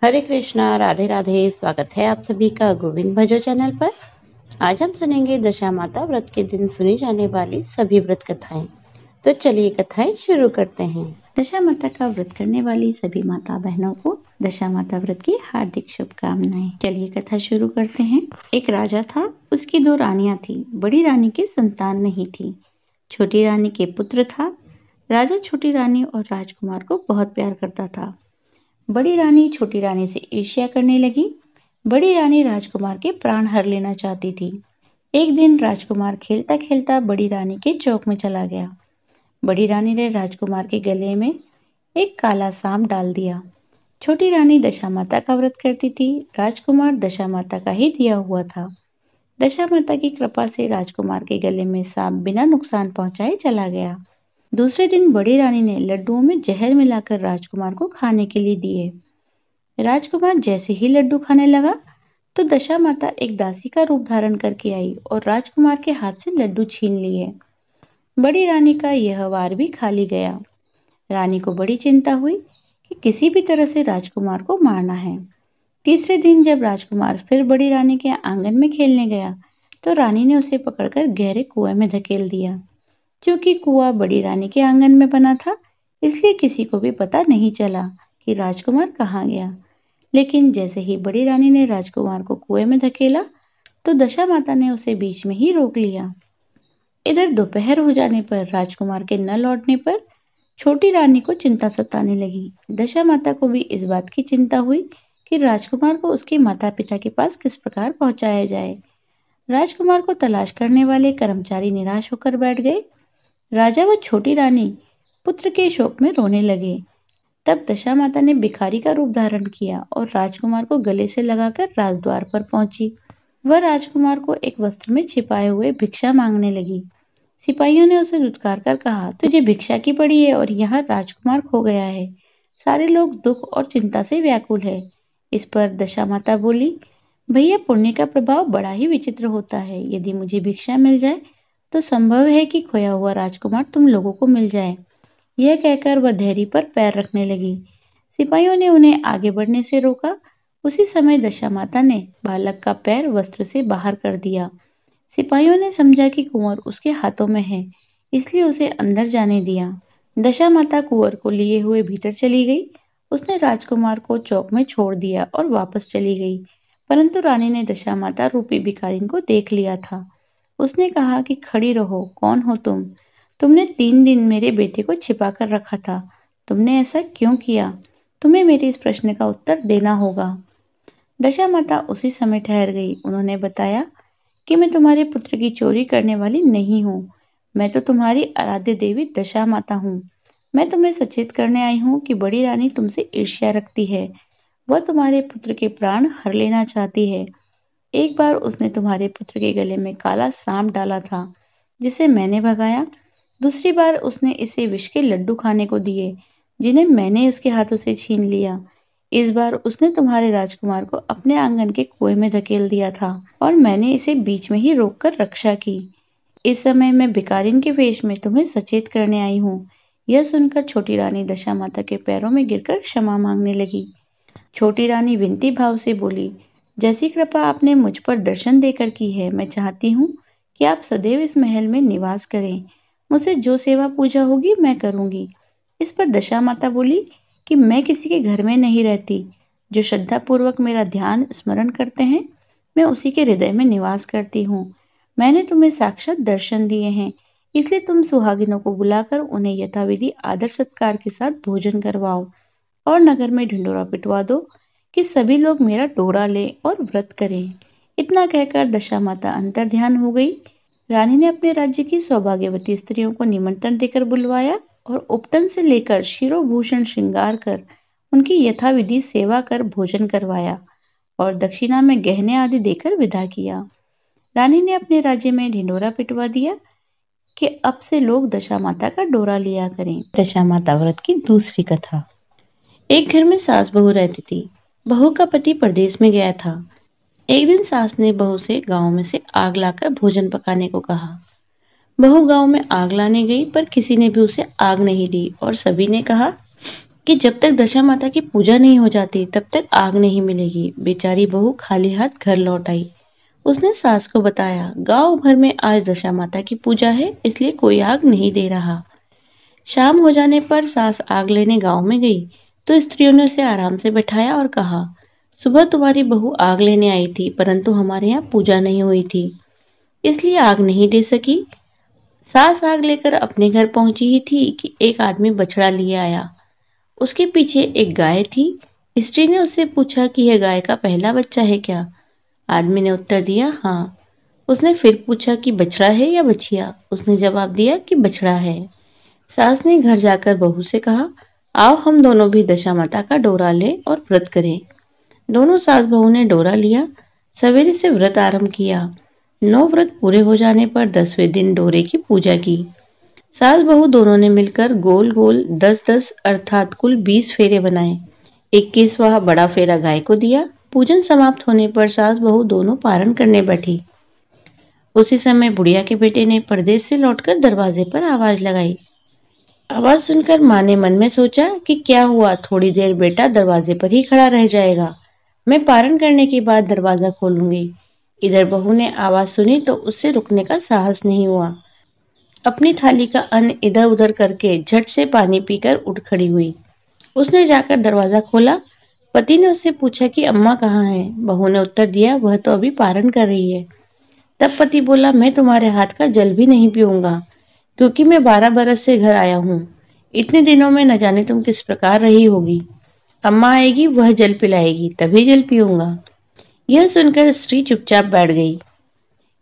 हरे कृष्णा, राधे राधे। स्वागत है आप सभी का गोविंद भजो चैनल पर। आज हम सुनेंगे दशा माता व्रत के दिन सुनी जाने वाली सभी व्रत कथाएं। तो चलिए कथाएं शुरू करते हैं। दशा माता का व्रत करने वाली सभी माता बहनों को दशा माता व्रत की हार्दिक शुभकामनाएं। चलिए कथा शुरू करते हैं। एक राजा था, उसकी 2 रानियां थी। बड़ी रानी की संतान नहीं थी, छोटी रानी के पुत्र था। राजा छोटी रानी और राजकुमार को बहुत प्यार करता था। बड़ी रानी छोटी रानी से ईर्ष्या करने लगी। बड़ी रानी राजकुमार के प्राण हर लेना चाहती थी। एक दिन राजकुमार खेलता खेलता बड़ी रानी के चौक में चला गया। बड़ी रानी ने राजकुमार के गले में एक काला सांप डाल दिया। छोटी रानी दशा माता का व्रत करती थी। राजकुमार दशा माता का ही दिया हुआ था। दशा माता की कृपा से राजकुमार के गले में सांप बिना नुकसान पहुंचाए चला गया। दूसरे दिन बड़ी रानी ने लड्डुओं में जहर मिलाकर राजकुमार को खाने के लिए दिए। राजकुमार जैसे ही लड्डू खाने लगा तो दशा माता एक दासी का रूप धारण करके आई और राजकुमार के हाथ से लड्डू छीन लिए। बड़ी रानी का यह वार भी खाली गया। रानी को बड़ी चिंता हुई कि किसी भी तरह से राजकुमार को मारना है। तीसरे दिन जब राजकुमार फिर बड़ी रानी के आंगन में खेलने गया तो रानी ने उसे पकड़कर गहरे कुएं में धकेल दिया। क्योंकि कुआं बड़ी रानी के आंगन में बना था, इसलिए किसी को भी पता नहीं चला कि राजकुमार कहाँ गया। लेकिन जैसे ही बड़ी रानी ने राजकुमार को कुएं में धकेला तो दशा माता ने उसे बीच में ही रोक लिया। इधर दोपहर हो जाने पर राजकुमार के न लौटने पर छोटी रानी को चिंता सताने लगी। दशा माता को भी इस बात की चिंता हुई कि राजकुमार को उसके माता पिता के पास किस प्रकार पहुंचाया जाए। राजकुमार को तलाश करने वाले कर्मचारी निराश होकर बैठ गए। राजा व छोटी रानी पुत्र के शोक में रोने लगे। तब दशा माता ने भिखारी का रूप धारण किया और राजकुमार को गले से लगाकर राजद्वार पर पहुंची। वह राजकुमार को एक वस्त्र में छिपाए हुए भिक्षा मांगने लगी। सिपाहियों ने उसे धुतकार कर कहा, तुझे भिक्षा की पड़ी है और यहाँ राजकुमार खो गया है। सारे लोग दुख और चिंता से व्याकुल है। इस पर दशा माता बोली, भैया, पुण्य का प्रभाव बड़ा ही विचित्र होता है। यदि मुझे भिक्षा मिल जाए तो संभव है कि खोया हुआ राजकुमार तुम लोगों को मिल जाए। यह कहकर वह धैर्य पर पैर रखने लगी। सिपाहियों ने उन्हें आगे बढ़ने से रोका। उसी समय दशा माता ने बालक का पैर वस्त्र से बाहर कर दिया। सिपाहियों ने समझा कि कुंवर उसके हाथों में है, इसलिए उसे अंदर जाने दिया। दशा माता कुंवर को लिए हुए भीतर चली गई। उसने राजकुमार को चौक में छोड़ दिया और वापस चली गई। परंतु रानी ने दशा माता रूपी भिखारिन को देख लिया था। उसने कहा कि खड़ी रहो, कौन हो तुम? तुमने 3 दिन मेरे बेटे को छिपा कर रखा था। तुमने ऐसा क्यों किया? तुम्हें मेरे इस प्रश्न का उत्तर देना होगा। दशा माता उसी समय ठहर गई। उन्होंने बताया कि मैं तुम्हारे पुत्र की चोरी करने वाली नहीं हूँ। मैं तो तुम्हारी आराध्य देवी दशा माता हूँ। मैं तुम्हें सचेत करने आई हूँ कि बड़ी रानी तुमसे ईर्ष्या रखती है। वह तुम्हारे पुत्र के प्राण हर लेना चाहती है। एक बार उसने तुम्हारे पुत्र के गले में काला सांप डाला था, जिसे मैंने भगाया। दूसरी बार उसने इसे विष के लड्डू खाने को दिए, जिन्हें मैंने उसके हाथों से छीन लिया। इस बार उसने तुम्हारे राजकुमार को अपने आंगन के कुएं में धकेल दिया था और मैंने इसे बीच में ही रोककर रक्षा की। इस समय मैं भिखारिन के वेश में तुम्हें सचेत करने आई हूँ। यह सुनकर छोटी रानी दशा माता के पैरों में गिरकर क्षमा मांगने लगी। छोटी रानी विनती भाव से बोली, जैसी कृपा आपने मुझ पर दर्शन देकर की है, मैं चाहती हूँ कि आप सदैव इस महल में निवास करें। मुझसे जो सेवा पूजा होगी मैं करूंगी। इस पर दशा माता बोली कि मैं किसी के घर में नहीं रहती। जो श्रद्धा पूर्वक मेरा ध्यान स्मरण करते हैं, मैं उसी के हृदय में निवास करती हूँ। मैंने तुम्हें साक्षात दर्शन दिए हैं, इसलिए तुम सुहागिनों को बुलाकर उन्हें यथाविधि आदर सत्कार के साथ भोजन करवाओ और नगर में ढिंडोरा पिटवा दो कि सभी लोग मेरा डोरा लें और व्रत करें। इतना कहकर दशा माता अंतर ध्यान हो गई। रानी ने अपने राज्य की सौभाग्यवती स्त्रियों को निमंत्रण देकर बुलवाया और उपटन से लेकर शिरोभूषण श्रृंगार कर उनकी यथाविधि सेवा कर भोजन करवाया और दक्षिणा में गहने आदि देकर विदा किया। रानी ने अपने राज्य में ढिंडोरा पिटवा दिया कि अब से लोग दशा माता का डोरा लिया करें। दशा माता व्रत की दूसरी कथा। एक घर में सास बहू रहती थी। बहू का पति परदेश में गया था। एक दिन सास ने बहू से गांव में से आग लाकर भोजन पकाने को कहा। बहू गांव में आग लाने गई, पर किसी ने भी उसे आग नहीं दी और सभी ने कहा कि जब तक दशा माता की पूजा नहीं हो जाती तब तक आग नहीं मिलेगी। बेचारी बहू खाली हाथ घर लौट आई। उसने सास को बताया, गांव भर में आज दशा माता की पूजा है, इसलिए कोई आग नहीं दे रहा। शाम हो जाने पर सास आग लेने गांव में गई तो स्त्रियों ने उसे आराम से बैठाया और कहा, सुबह तुम्हारी बहू आग लेने आई थी, परंतु हमारे यहाँ पूजा नहीं हुई थी, इसलिए आग नहीं दे सकी। सास आग लेकर अपने घर पहुंची ही थी कि एक आदमी बछड़ा लिए आया। उसके पीछे एक गाय थी। स्त्री ने उससे पूछा कि यह गाय का पहला बच्चा है क्या? आदमी ने उत्तर दिया, हाँ। उसने फिर पूछा कि बछड़ा है या बछिया? उसने जवाब दिया कि बछड़ा है। सास ने घर जाकर बहू से कहा, आओ हम दोनों भी दशा माता का डोरा लें और व्रत करें। दोनों सास बहू ने डोरा लिया। सवेरे से व्रत आरंभ किया। 9 व्रत पूरे हो जाने पर 10वें दिन डोरे की पूजा की। सास बहू दोनों ने मिलकर गोल गोल 10-10 अर्थात कुल 20 फेरे बनाए। 21वां बड़ा फेरा गाय को दिया। पूजन समाप्त होने पर सास बहू दोनों पारण करने बैठी। उसी समय बुढ़िया के बेटे ने परदेश से लौटकर दरवाजे पर आवाज लगाई। आवाज सुनकर माँ ने मन में सोचा कि क्या हुआ, थोड़ी देर बेटा दरवाजे पर ही खड़ा रह जाएगा, मैं पारण करने के बाद दरवाजा खोलूंगी। इधर बहू ने आवाज सुनी तो उससे रुकने का साहस नहीं हुआ। अपनी थाली का अन्न इधर उधर करके झट से पानी पीकर उठ खड़ी हुई। उसने जाकर दरवाजा खोला। पति ने उससे पूछा कि अम्मा कहाँ है? बहू ने उत्तर दिया, वह तो अभी पारण कर रही है। तब पति बोला, मैं तुम्हारे हाथ का जल भी नहीं पीऊंगा, क्योंकि मैं 12 बरस से घर आया हूँ। इतने दिनों में न जाने तुम किस प्रकार रही होगी। अम्मा आएगी, वह जल पिलाएगी, तभी जल पीऊंगा। यह सुनकर स्त्री चुपचाप बैठ गई।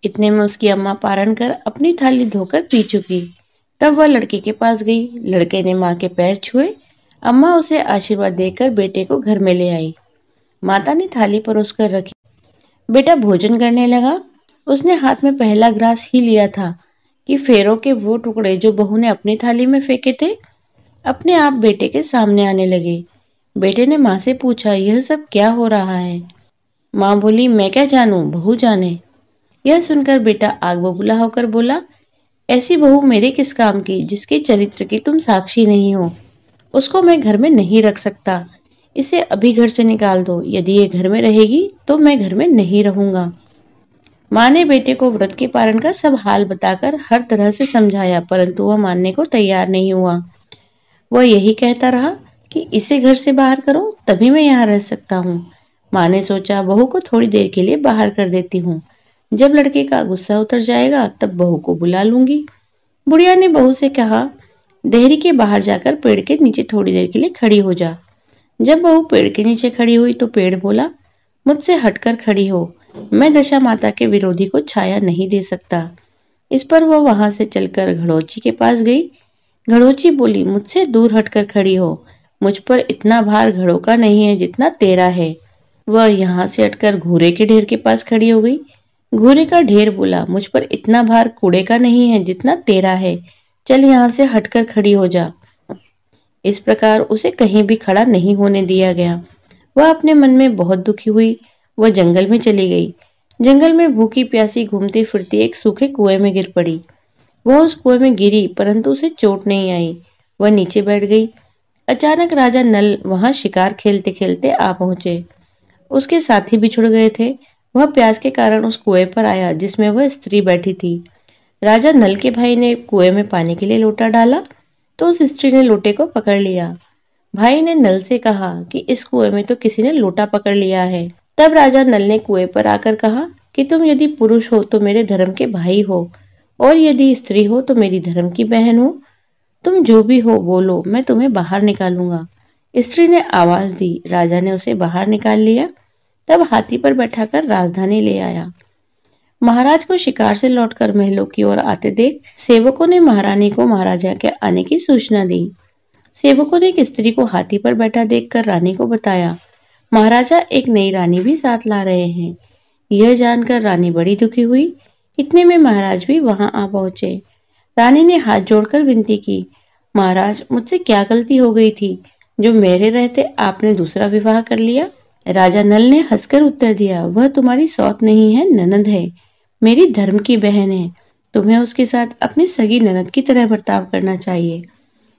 इतने में उसकी अम्मा पारण कर अपनी थाली धोकर पी चुकी। तब वह लड़के के पास गई। लड़के ने माँ के पैर छुए। अम्मा उसे आशीर्वाद देकर बेटे को घर में ले आई। माता ने थाली परोसकर रखी। बेटा भोजन करने लगा। उसने हाथ में पहला ग्रास ही लिया था कि फेरों के वो टुकड़े जो बहू ने अपनी थाली में फेंके थे अपने आप बेटे के सामने आने लगे। बेटे ने माँ से पूछा, यह सब क्या हो रहा है? माँ बोली, मैं क्या जानूं, बहू जाने। यह सुनकर बेटा आग बबूला होकर बोला, ऐसी बहू मेरे किस काम की जिसके चरित्र की तुम साक्षी नहीं हो। उसको मैं घर में नहीं रख सकता। इसे अभी घर से निकाल दो। यदि ये घर में रहेगी तो मैं घर में नहीं रहूंगा। माँ ने बेटे को व्रत के पारण का सब हाल बताकर हर तरह से समझाया, परंतु वह मानने को तैयार नहीं हुआ। वह यही कहता रहा कि इसे घर से बाहर करो, तभी मैं यहाँ रह सकता हूँ। माँ ने सोचा, बहू को थोड़ी देर के लिए बाहर कर देती हूँ। जब लड़के का गुस्सा उतर जाएगा तब बहू को बुला लूंगी। बुढ़िया ने बहू से कहा, देहरी के बाहर जाकर पेड़ के नीचे थोड़ी देर के लिए खड़ी हो जा। जब बहू पेड़ के नीचे खड़ी हुई तो पेड़ बोला, मुझसे हटकर खड़ी हो, मैं दशा माता के विरोधी को छाया नहीं दे सकता। इस पर वह वहां से चलकर घड़ोची के पास गई। घड़ोची बोली, मुझसे दूर हटकर खड़ी हो, मुझ पर इतना भार घड़ों का नहीं है जितना तेरा है। वह यहाँ से हटकर घूरे के ढेर के पास खड़ी हो गई। घूरे का ढेर बोला, मुझ पर इतना भार कूड़े का नहीं है जितना तेरा है, चल यहाँ से हटकर खड़ी हो जा। इस प्रकार उसे कहीं भी खड़ा नहीं होने दिया गया। वह अपने मन में बहुत दुखी हुई। वह जंगल में चली गई। जंगल में भूखी प्यासी घूमती फिरती एक सूखे कुएं में गिर पड़ी। वह उस कुएं में गिरी, परंतु उसे चोट नहीं आई। वह नीचे बैठ गई। अचानक राजा नल वहां शिकार खेलते खेलते आ पहुंचे। उसके साथी बिछुड़ गए थे। वह प्यास के कारण उस कुएं पर आया जिसमें वह स्त्री बैठी थी। राजा नल के भाई ने कुएं में पानी के लिए लोटा डाला तो उस स्त्री ने लोटे को पकड़ लिया। भाई ने नल से कहा कि इस कुएं में तो किसी ने लोटा पकड़ लिया है। तब राजा नल ने कुएं पर आकर कहा कि तुम यदि पुरुष हो तो मेरे धर्म के भाई हो, और यदि स्त्री हो तो मेरी धर्म की बहन हो। तुम जो भी हो बोलो, मैं तुम्हें बाहर निकालूंगा। स्त्री ने आवाज दी। राजा ने उसे बाहर निकाल लिया। तब हाथी पर बैठाकर राजधानी ले आया। महाराज को शिकार से लौटकर महलों की ओर आते देख सेवकों ने महारानी को महाराजा के आने की सूचना दी। सेवकों ने एक स्त्री को हाथी पर बैठा देखकर रानी को बताया, महाराजा एक नई रानी भी साथ ला रहे हैं। यह जानकर रानी बड़ी दुखी हुई। इतने में महाराज भी वहां आ पहुंचे। रानी ने हाथ जोड़कर विनती की, महाराज मुझसे क्या गलती हो गई थी जो मेरे रहते आपने दूसरा विवाह कर लिया? राजा नल ने हंसकर उत्तर दिया, वह तुम्हारी सौत नहीं है, ननद है, मेरी धर्म की बहन है। तुम्हें उसके साथ अपनी सगी ननद की तरह बर्ताव करना चाहिए।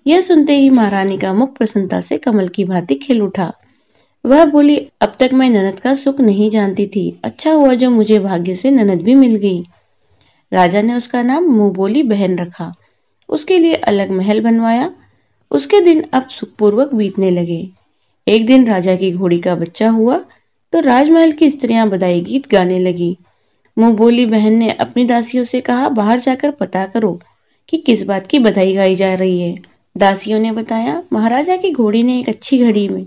यह सुनते ही महारानी का मुख प्रसन्नता से कमल की भांति खिल उठा। वह बोली, अब तक मैं ननद का सुख नहीं जानती थी, अच्छा हुआ जो मुझे भाग्य से ननद भी मिल गई। राजा ने उसका नाम मुंह बोली बहन रखा, उसके लिए अलग महल बनवाया। उसके दिन अब सुखपूर्वक बीतने लगे। एक दिन राजा की घोड़ी का बच्चा हुआ तो राजमहल की स्त्रियां बधाई गीत गाने लगी। मुंह बोली बहन ने अपनी दासियों से कहा, बाहर जाकर पता करो कि किस बात की बधाई गाई जा रही है। दासियों ने बताया, महाराजा की घोड़ी ने एक अच्छी घड़ी में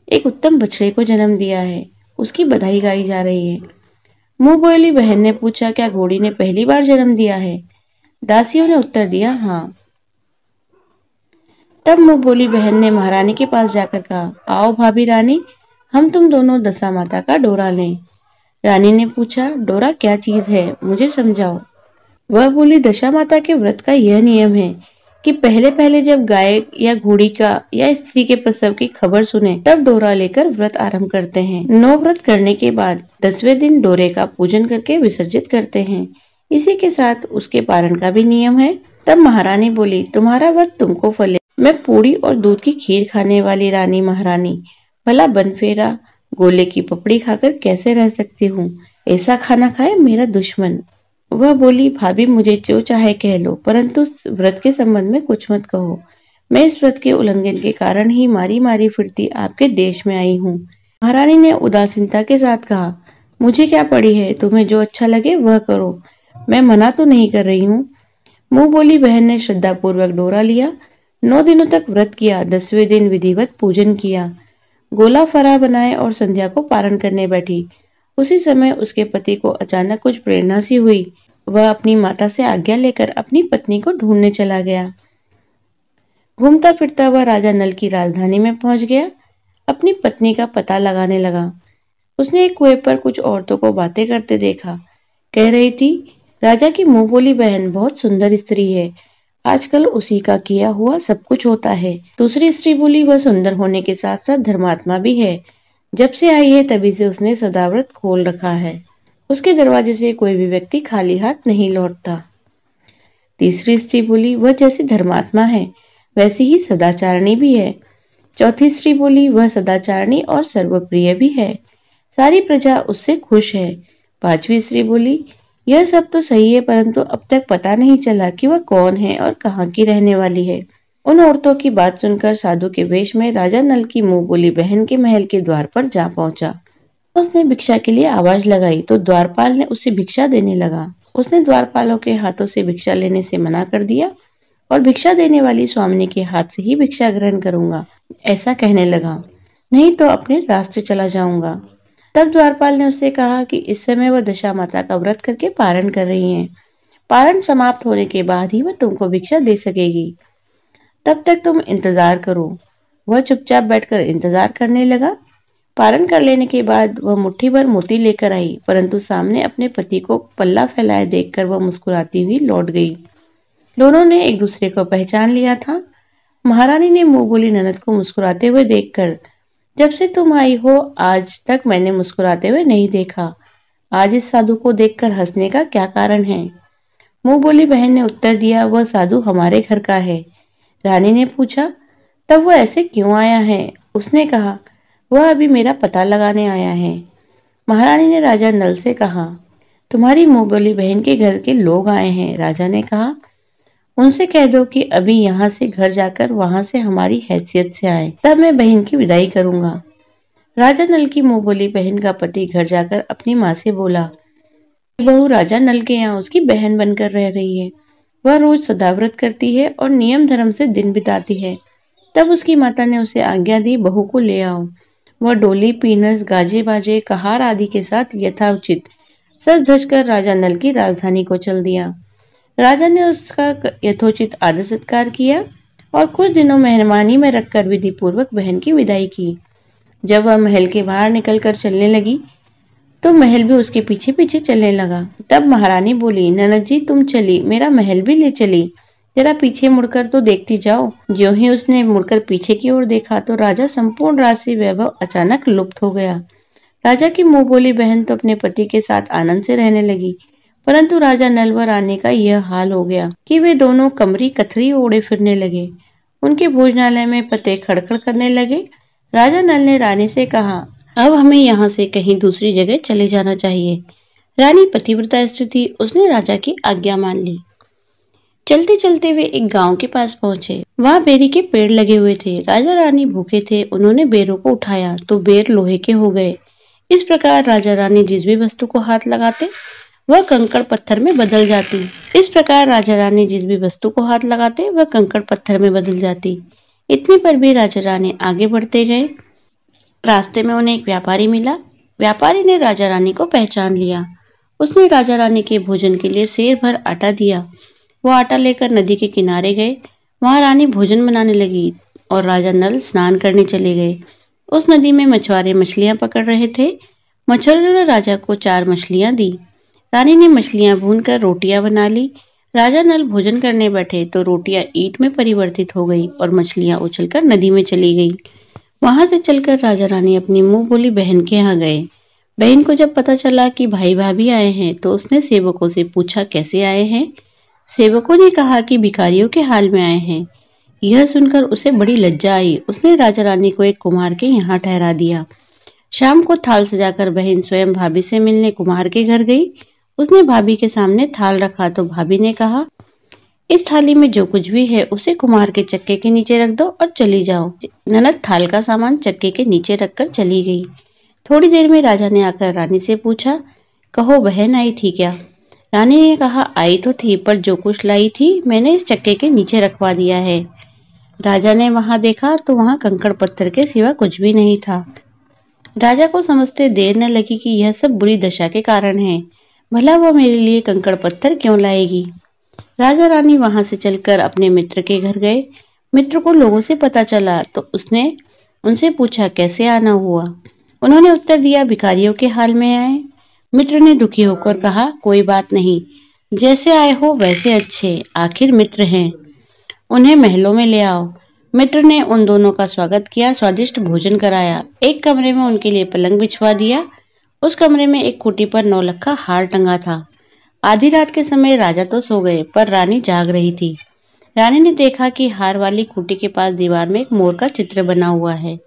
एक उत्तम बछड़े को जन्म दिया है, उसकी बधाई गाई जा रही है। मुंह बोली बहन ने पूछा, क्या घोड़ी ने पहली बार जन्म दिया है? दासियों ने उत्तर दिया, हाँ। तब मुंह बोली बहन ने महारानी के पास जाकर कहा, आओ भाभी रानी, हम तुम दोनों दशा माता का डोरा लें। रानी ने पूछा, डोरा क्या चीज है, मुझे समझाओ। वह बोली, दशा माता के व्रत का यह नियम है कि पहले पहले जब गाय या घोड़ी का या स्त्री के प्रसव की खबर सुने तब डोरा लेकर व्रत आरंभ करते हैं। 9 व्रत करने के बाद 10वें दिन डोरे का पूजन करके विसर्जित करते हैं। इसी के साथ उसके पारण का भी नियम है। तब महारानी बोली, तुम्हारा व्रत तुमको फले। मैं पूड़ी और दूध की खीर खाने वाली रानी महारानी भला बनफेरा गोले की पपड़ी खाकर कैसे रह सकती हूँ? ऐसा खाना खाए मेरा दुश्मन। वह बोली, भाभी मुझे जो चाहे कह लो, परंतु व्रत के संबंध में कुछ मत कहो। मैं इस व्रत के उल्लंघन के कारण ही मारी मारी फिरती आपके देश में आई हूँ। महारानी ने उदासीनता के साथ कहा, मुझे क्या पड़ी है, तुम्हें जो अच्छा लगे वह करो, मैं मना तो नहीं कर रही हूँ। मुंह बोली बहन ने श्रद्धा पूर्वक डोरा लिया, 9 दिनों तक व्रत किया। 10वें दिन विधिवत पूजन किया, गोला फरा बनाए और संध्या को पारण करने बैठी। उसी समय उसके पति को अचानक कुछ प्रेरणा सी हुई। वह अपनी माता से आज्ञा लेकर अपनी पत्नी को ढूंढने चला गया। घूमता फिरता वह राजा नल की राजधानी में पहुंच गया। अपनी पत्नी का पता लगाने लगा। उसने एक कुएं पर कुछ औरतों को बातें करते देखा। कह रही थी, राजा की मुंह बोली बहन बहुत सुंदर स्त्री है, आजकल उसी का किया हुआ सब कुछ होता है। दूसरी स्त्री बोली, वह सुंदर होने के साथ साथ धर्मात्मा भी है, जब से आई है तभी से उसने सदाव्रत खोल रखा है, उसके दरवाजे से कोई भी व्यक्ति खाली हाथ नहीं लौटता। तीसरी स्त्री बोली, वह जैसी धर्मात्मा है वैसी ही सदाचारणी भी है। चौथी स्त्री बोली, वह सदाचारणी और सर्वप्रिय भी है, सारी प्रजा उससे खुश है। पांचवी स्त्री बोली, यह सब तो सही है, परंतु अब तक पता नहीं चला कि वह कौन है और कहाँ की रहने वाली है। उन औरतों की बात सुनकर साधु के वेश में राजा नल की मुंह बोली बहन के महल के द्वार पर जा पहुंचा। उसने भिक्षा के लिए आवाज लगाई तो द्वारपाल ने उसे भिक्षा देने लगा। उसने द्वारपालों के हाथों से भिक्षा लेने से मना कर दिया और भिक्षा देने वाली स्वामिनी के हाथ से ही भिक्षा ग्रहण करूंगा, ऐसा कहने लगा, नहीं तो अपने रास्ते चला जाऊंगा। तब द्वारपाल ने उससे कहा कि इस समय वह दशा माता का व्रत करके पारण कर रही हैं। पारण समाप्त होने के बाद ही वह तुमको भिक्षा दे सकेगी, तब तक तुम इंतजार करो। वह चुपचाप बैठकर इंतजार करने लगा। पारण कर लेने के बाद वह मुट्ठी भर मोती लेकर आई, परंतु सामने अपने पति को पल्ला फैलाए देखकर वह मुस्कुराती हुई लौट गई। दोनों ने एक दूसरे को पहचान लिया था। महारानी ने मुंह बोली ननद को मुस्कुराते हुए देखकर, जब से तुम आई हो आज तक मैंने मुस्कुराते हुए नहीं देखा, आज इस साधु को देखकर हंसने का क्या कारण है? मुंह बोली बहन ने उत्तर दिया, वह साधु हमारे घर का है। रानी ने पूछा, तब वह ऐसे क्यों आया है? उसने कहा, वह अभी मेरा पता लगाने आया है। महारानी ने राजा नल से कहा, तुम्हारी मुंह बोली बहन के घर के लोग आए हैं। राजा ने कहा, उनसे कह दो कि अभी यहाँ से घर जाकर वहां से हमारी हैसियत से आए, तब मैं बहन की विदाई करूंगा। राजा नल की मुंह बोली बहन का पति घर जाकर अपनी माँ से बोला, बहू राजा नल के यहाँ उसकी बहन बनकर रह रही है। वह रोज सदाव्रत करती है और नियम धर्म से दिन बिताती है। तब उसकी माता ने उसे आज्ञा दी, बहू को ले आओ। वह डोली, पीनस, गाजे बाजे, कहार आदि के साथ यथाउचित सज धज कर राजा नल की राजधानी को चल दिया। राजा ने उसका यथोचित आदर सत्कार किया और कुछ दिनों मेहरबानी में रखकर विधि पूर्वक बहन की विदाई की। जब वह महल के बाहर निकलकर चलने लगी तो महल भी उसके पीछे पीछे चलने लगा। तब महारानी बोली, ननद जी तुम चली, मेरा महल भी ले चली, जरा पीछे मुड़कर तो देखती जाओ। ज्यों ही उसने मुड़कर पीछे की ओर देखा तो राजा संपूर्ण राशि वैभव अचानक लुप्त हो गया। राजा की मुंह बोली बहन तो अपने पति के साथ आनंद से रहने लगी, परंतु राजा नल व रानी का यह हाल हो गया कि वे दोनों कमरी कथरी ओढ़े फिरने लगे। उनके भोजनालय में पते खड़खड़ करने लगे। राजा नल ने रानी से कहा, अब हमें यहाँ से कहीं दूसरी जगह चले जाना चाहिए। रानी पतिव्रता स्त्री थी, उसने राजा की आज्ञा मान ली। चलते चलते वे एक गांव के पास पहुंचे। वहां बेरी के पेड़ लगे हुए थे। राजा रानी भूखे थे। उन्होंने बेरों को उठाया तो बेर लोहे के हो गए। इस प्रकार राजा रानी जिस भी वस्तु को हाथ लगाते वह कंकड़ पत्थर में बदल जाती। इस प्रकार राजा रानी जिस भी वस्तु को हाथ लगाते वह कंकड़ पत्थर में बदल जाती। इतने पर भी राजा रानी आगे बढ़ते गए। रास्ते में उन्हें एक व्यापारी मिला। व्यापारी ने राजा रानी को पहचान लिया। उसने राजा रानी के भोजन के लिए सेर भर आटा दिया। वो आटा लेकर नदी के किनारे गए। वहां रानी भोजन बनाने लगी और राजा नल स्नान करने चले गए। उस नदी में मछुआरे मछलियां पकड़ रहे थे। मछुआरों ने राजा को 4 मछलियां दी। रानी ने मछलियां भूनकर रोटियां बना ली। राजा नल भोजन करने बैठे तो रोटियां ईंट में परिवर्तित हो गई और मछलियां उछलकर नदी में चली गई। वहां से चलकर राजा रानी अपनी मुंह बोली बहन के यहाँ गए। बहन को जब पता चला कि भाई भाभी आए हैं तो उसने सेवकों से पूछा, कैसे आए हैं? सेवकों ने कहा कि भिखारियों के हाल में आए हैं। यह सुनकर उसे बड़ी लज्जा आई। उसने राजा रानी को एक कुम्हार के यहाँ ठहरा दिया। शाम को थाल सजाकर बहन स्वयं भाभी से मिलने कुम्हार के घर गई। उसने भाभी के सामने थाल रखा तो भाभी ने कहा, इस थाली में जो कुछ भी है उसे कुम्हार के चक्के के नीचे रख दो और चली जाओ। ननद थाल का सामान चक्के के नीचे रखकर चली गई। थोड़ी देर में राजा ने आकर रानी से पूछा, कहो बहन आई थी क्या? रानी ने कहा, आई तो थी, पर जो कुछ लाई थी मैंने इस चक्के के नीचे रखवा दिया है। राजा ने वहां देखा तो वहां कंकड़ पत्थर के सिवा कुछ भी नहीं था। राजा को समझते देर न लगी कि यह सब बुरी दशा के कारण है। भला वो मेरे लिए कंकड़ पत्थर क्यों लाएगी? राजा रानी वहां से चलकर अपने मित्र के घर गए। मित्र को लोगों से पता चला तो उसने उनसे पूछा, कैसे आना हुआ? उन्होंने उत्तर दिया, भिखारियों के हाल में आए। मित्र ने दुखी होकर कहा, कोई बात नहीं, जैसे आए हो वैसे अच्छे, आखिर मित्र हैं, उन्हें महलों में ले आओ। मित्र ने उन दोनों का स्वागत किया, स्वादिष्ट भोजन कराया। एक कमरे में उनके लिए पलंग बिछवा दिया। उस कमरे में एक खूंटी पर 9 लक्खा हार टंगा था। आधी रात के समय राजा तो सो गए पर रानी जाग रही थी। रानी ने देखा कि हार वाली खूंटी के पास दीवार में एक मोर का चित्र बना हुआ है।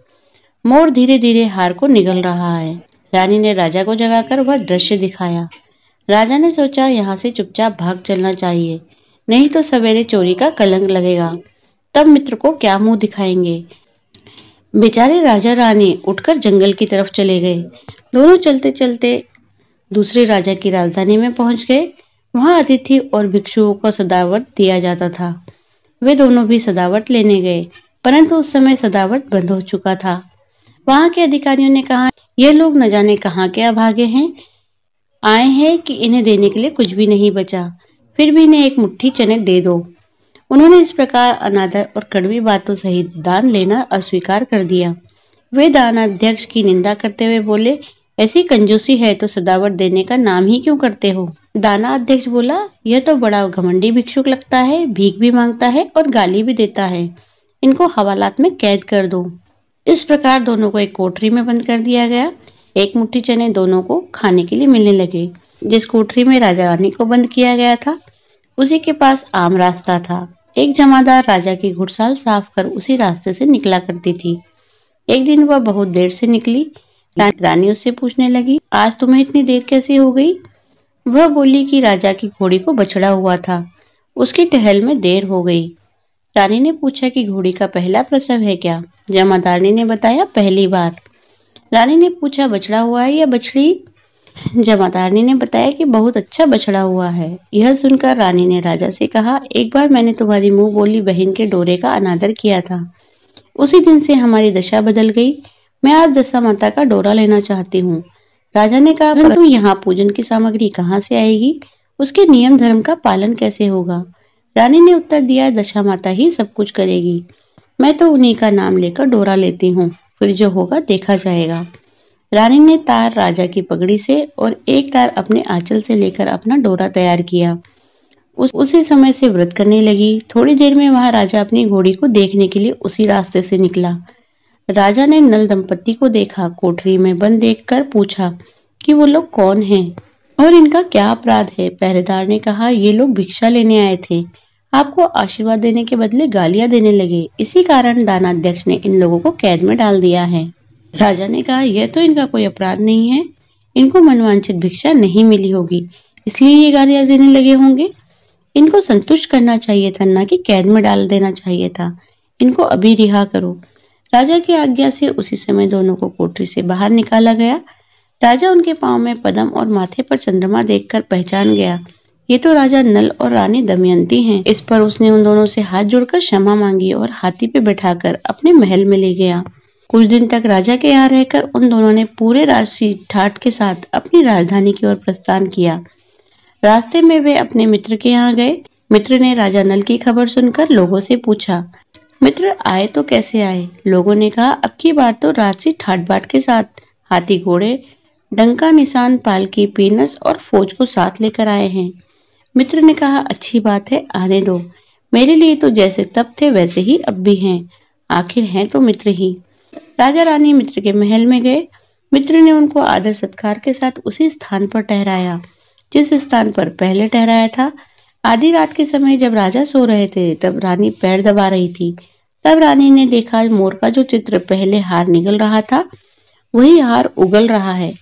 मोर धीरे धीरे हार को निगल रहा है। रानी ने राजा को जगाकर वह दृश्य दिखाया। राजा ने सोचा, यहाँ से चुपचाप भाग चलना चाहिए, नहीं तो सवेरे चोरी का कलंक लगेगा। तब मित्र को क्या मुंह दिखाएंगे? बेचारे राजा रानी उठकर जंगल की तरफ चले गए। दोनों चलते चलते दूसरे राजा की राजधानी में पहुंच गए। वहां अतिथि और भिक्षुओं को सदावत दिया जाता था। वे दोनों भी सदावत लेने गए, परंतु उस समय सदावत बंद हो चुका था। वहां के अधिकारियों ने कहा, यह लोग न जाने कहाँ के अभागे हैं, आए हैं कि इन्हें देने के लिए कुछ भी नहीं बचा, फिर भी इन्हें एक मुट्ठी चने दे दो। उन्होंने इस प्रकार अनादर और कड़वी बातों सहित दान लेना अस्वीकार कर दिया। वे दानाध्यक्ष की निंदा करते हुए बोले, ऐसी कंजूसी है तो सदावत देने का नाम ही क्यों करते हो? दाना अध्यक्ष बोला, यह तो बड़ा घमंडी भिक्षुक लगता है, भीख भी मांगता है और गाली भी देता है, इनको हवालात में कैद कर दो। इस प्रकार दोनों को एक कोठरी में बंद कर दिया गया। एक मुट्ठी चने दोनों को खाने के लिए मिलने लगे। जिस कोठरी में राजा रानी को बंद किया गया था उसी के पास आम रास्ता था। एक जमादार राजा की घुड़साल साफ कर उसी रास्ते से निकला करती थी। एक दिन वह बहुत देर से निकली। रानी उससे पूछने लगी, आज तुम्हें इतनी देर कैसे हो गई? वह बोली कि राजा की घोड़ी को बछड़ा हुआ था, उसकी टहल में देर हो गई। रानी ने पूछा कि घोड़ी का पहला प्रसव है क्या? जमादारनी ने बताया, पहली बार। रानी ने पूछा, बछड़ा हुआ है या बछड़ी? जमादारनी ने बताया कि बहुत अच्छा बछड़ा हुआ है। यह सुनकर रानी ने राजा से कहा, एक बार मैंने तुम्हारी मुंह बोली बहन के डोरे का अनादर किया था, उसी दिन से हमारी दशा बदल गई। मैं आज दशा माता का डोरा लेना चाहती हूँ। राजा ने कहा, परंतु यहाँ पूजन की सामग्री कहाँ से आएगी? उसके नियम धर्म का पालन कैसे होगा? रानी ने उत्तर दिया, दशा माता ही सब कुछ करेगी, मैं तो उन्हीं का नाम लेकर डोरा लेती हूँ, फिर जो होगा देखा जाएगा। रानी ने तार राजा की पगड़ी से और एक तार अपने आंचल से लेकर अपना डोरा तैयार किया। उसी समय से व्रत करने लगी। थोड़ी देर में वहां राजा अपनी घोड़ी को देखने के लिए उसी रास्ते से निकला। राजा ने नल दंपत्ति को देखा। कोठरी में बंद देखकर पूछा कि वो लोग कौन हैं और इनका क्या अपराध है? पहरेदार ने कहा, ये लोग भिक्षा लेने आए थे, आपको आशीर्वाद देने के बदले गालियां देने लगे। इसी कारण दानाध्यक्ष ने इन लोगों को कैद में डाल दिया है। राजा ने कहा, यह तो इनका कोई अपराध नहीं है, इनको मनवांछित भिक्षा नहीं मिली होगी, इसलिए ये गालियां देने लगे होंगे। इनको संतुष्ट करना चाहिए था, ना कि कैद में डाल देना चाहिए था। इनको अभी रिहा करो। राजा की आज्ञा से उसी समय दोनों को कोठरी से बाहर निकाला गया। राजा उनके पांव में पद्म और माथे पर चंद्रमा देखकर पहचान गया, ये तो राजा नल और रानी दमयंती हैं। इस पर उसने उन दोनों से हाथ जोड़कर क्षमा मांगी और हाथी पे बैठाकर अपने महल में ले गया। कुछ दिन तक राजा के यहाँ रहकर उन दोनों ने पूरे राजसी ठाट के साथ अपनी राजधानी की ओर प्रस्थान किया। रास्ते में वे अपने मित्र के यहाँ गए। मित्र ने राजा नल की खबर सुनकर लोगों से पूछा, मित्र आए तो कैसे आए? लोगों ने कहा, अब की बार तो राजसी ठाट बाट के साथ हाथी घोड़े, डंका निशान, पालकी, पीनस और फौज को साथ लेकर आए हैं। मित्र ने कहा, अच्छी बात है, आने दो। मेरे लिए तो जैसे तब थे वैसे ही अब भी हैं, आखिर हैं तो मित्र ही। राजा रानी मित्र के महल में गए। मित्र ने उनको आदर सत्कार के साथ उसी स्थान पर ठहराया जिस स्थान पर पहले ठहराया था। आधी रात के समय जब राजा सो रहे थे तब रानी पैर दबा रही थी। तब रानी ने देखा मोर का जो चित्र पहले हार निगल रहा था वही हार उगल रहा है।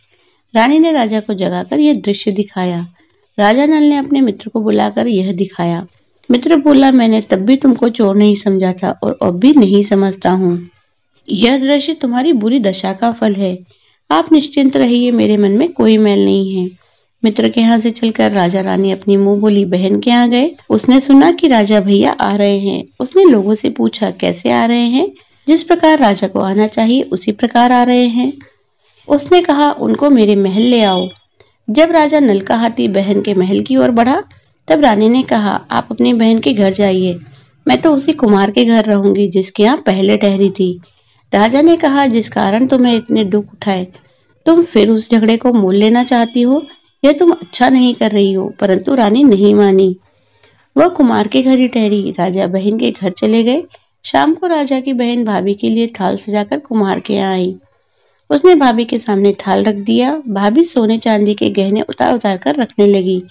रानी ने राजा को जगाकर यह दृश्य दिखाया। राजा नल ने अपने मित्र को बुलाकर यह दिखाया। मित्र बोला, मैंने तब भी तुमको चोर नहीं समझा था और अब भी नहीं समझता हूँ। यह दृश्य तुम्हारी बुरी दशा का फल है। आप निश्चिंत रहिए, मेरे मन में कोई मैल नहीं है। मित्र के यहाँ से चलकर राजा रानी अपनी मुंह बोली बहन के यहाँ गए। उसने सुना कि राजा भैया आ रहे हैं। उसने लोगों से पूछा, कैसे आ रहे हैं? जिस प्रकार राजा को आना चाहिए उसी प्रकार आ रहे हैं। उसने कहा, उनको मेरे महल ले आओ। जब राजा नल का हाथी बहन के महल की ओर बढ़ा तब रानी ने कहा, आप अपनी बहन के घर जाइए, मैं तो उसी कुम्हार के घर रहूंगी जिसके यहाँ पहले ठहरी थी। राजा ने कहा, जिस कारण तुम्हें इतने दुख उठाए तुम फिर उस झगड़े को मोल लेना चाहती हो, यह तुम अच्छा नहीं कर रही हो। परंतु रानी नहीं मानी, वह कुमार के घर ही ठहरी। राजा बहन के घर चले गए। शाम को राजा की बहन भाभी के लिए थाल सजाकर कुम्हार के यहाँ आई। उसने भाभी के सामने थाल रख दिया। भाभी सोने चांदी के गहने उतार उतार कर रखने लगी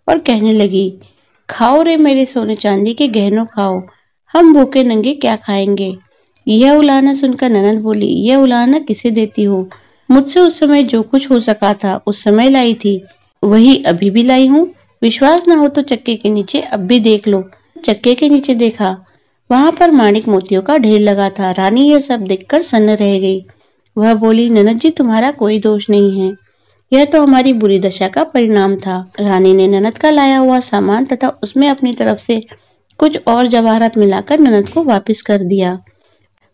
और कहने लगी, खाओ रे मेरे सोने चांदी के गहनों खाओ, हम भूखे नंगे क्या खाएंगे। यह उलाहना सुनकर ननद बोली, यह उलाहना किसे देती हो? मुझसे उस समय जो कुछ हो सका था उस समय लाई थी, वही अभी भी लाई हूँ। विश्वास न हो तो चक्के के नीचे अब भी देख लो। चक्के के नीचे देखा, वहां पर माणिक मोतियों का ढेर लगा था। रानी यह सब देखकर सन्न रह गई। वह बोली, ननद जी तुम्हारा कोई दोष नहीं है, यह तो हमारी बुरी दशा का परिणाम था। रानी ने ननद का लाया हुआ सामान तथा उसमें अपनी तरफ से कुछ और जवाहरात मिलाकर ननद को वापस कर दिया,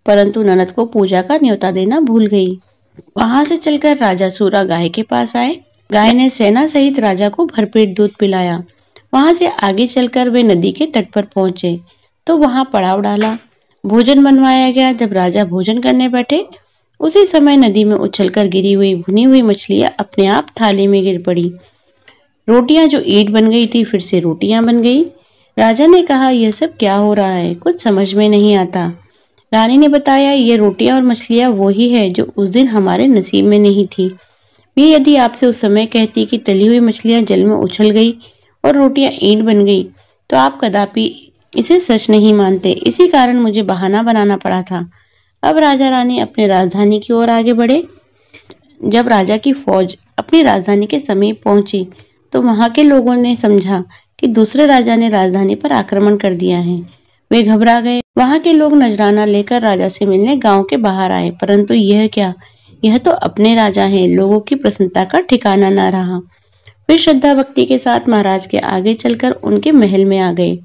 परंतु ननद को पूजा का न्योता देना भूल गई। वहां से चलकर राजा सूरा गाय के पास आए। गाय ने सेना सहित राजा को भरपेट दूध पिलाया। वहां से आगे चलकर वे नदी के तट पर पहुंचे तो वहां पड़ाव डाला। भोजन बनवाया गया। जब राजा भोजन करने बैठे उसी समय नदी में उछलकर गिरी हुई भुनी हुई मछलियां अपने आप थाली में गिर पड़ी। रोटियां जो ईंट बन गई थी फिर से रोटियां बन गई। राजा ने कहा, यह सब क्या हो रहा है, कुछ समझ में नहीं आता। रानी ने बताया, ये रोटियां और मछलियां वो ही है जो उस दिन हमारे नसीब में नहीं थी। मैं यदि आपसे उस समय कहती कि तली हुई मछलियां जल में उछल गई और रोटियां ईंट बन गई तो आप कदापि इसे सच नहीं मानते। इसी कारण मुझे बहाना बनाना पड़ा था। अब राजा रानी अपनी राजधानी की ओर आगे बढ़े। जब राजा की फौज अपनी राजधानी के समीप पहुंची तो वहां के लोगों ने समझा कि दूसरे राजा ने राजधानी पर आक्रमण कर दिया है। वे घबरा गए। वहां के लोग नजराना लेकर राजा से मिलने गांव के बाहर आए, परंतु यह क्या, यह तो अपने राजा हैं। लोगों की प्रसन्नता का ठिकाना न रहा। वे श्रद्धा भक्ति के साथ महाराज के आगे चलकर उनके महल में आ गए।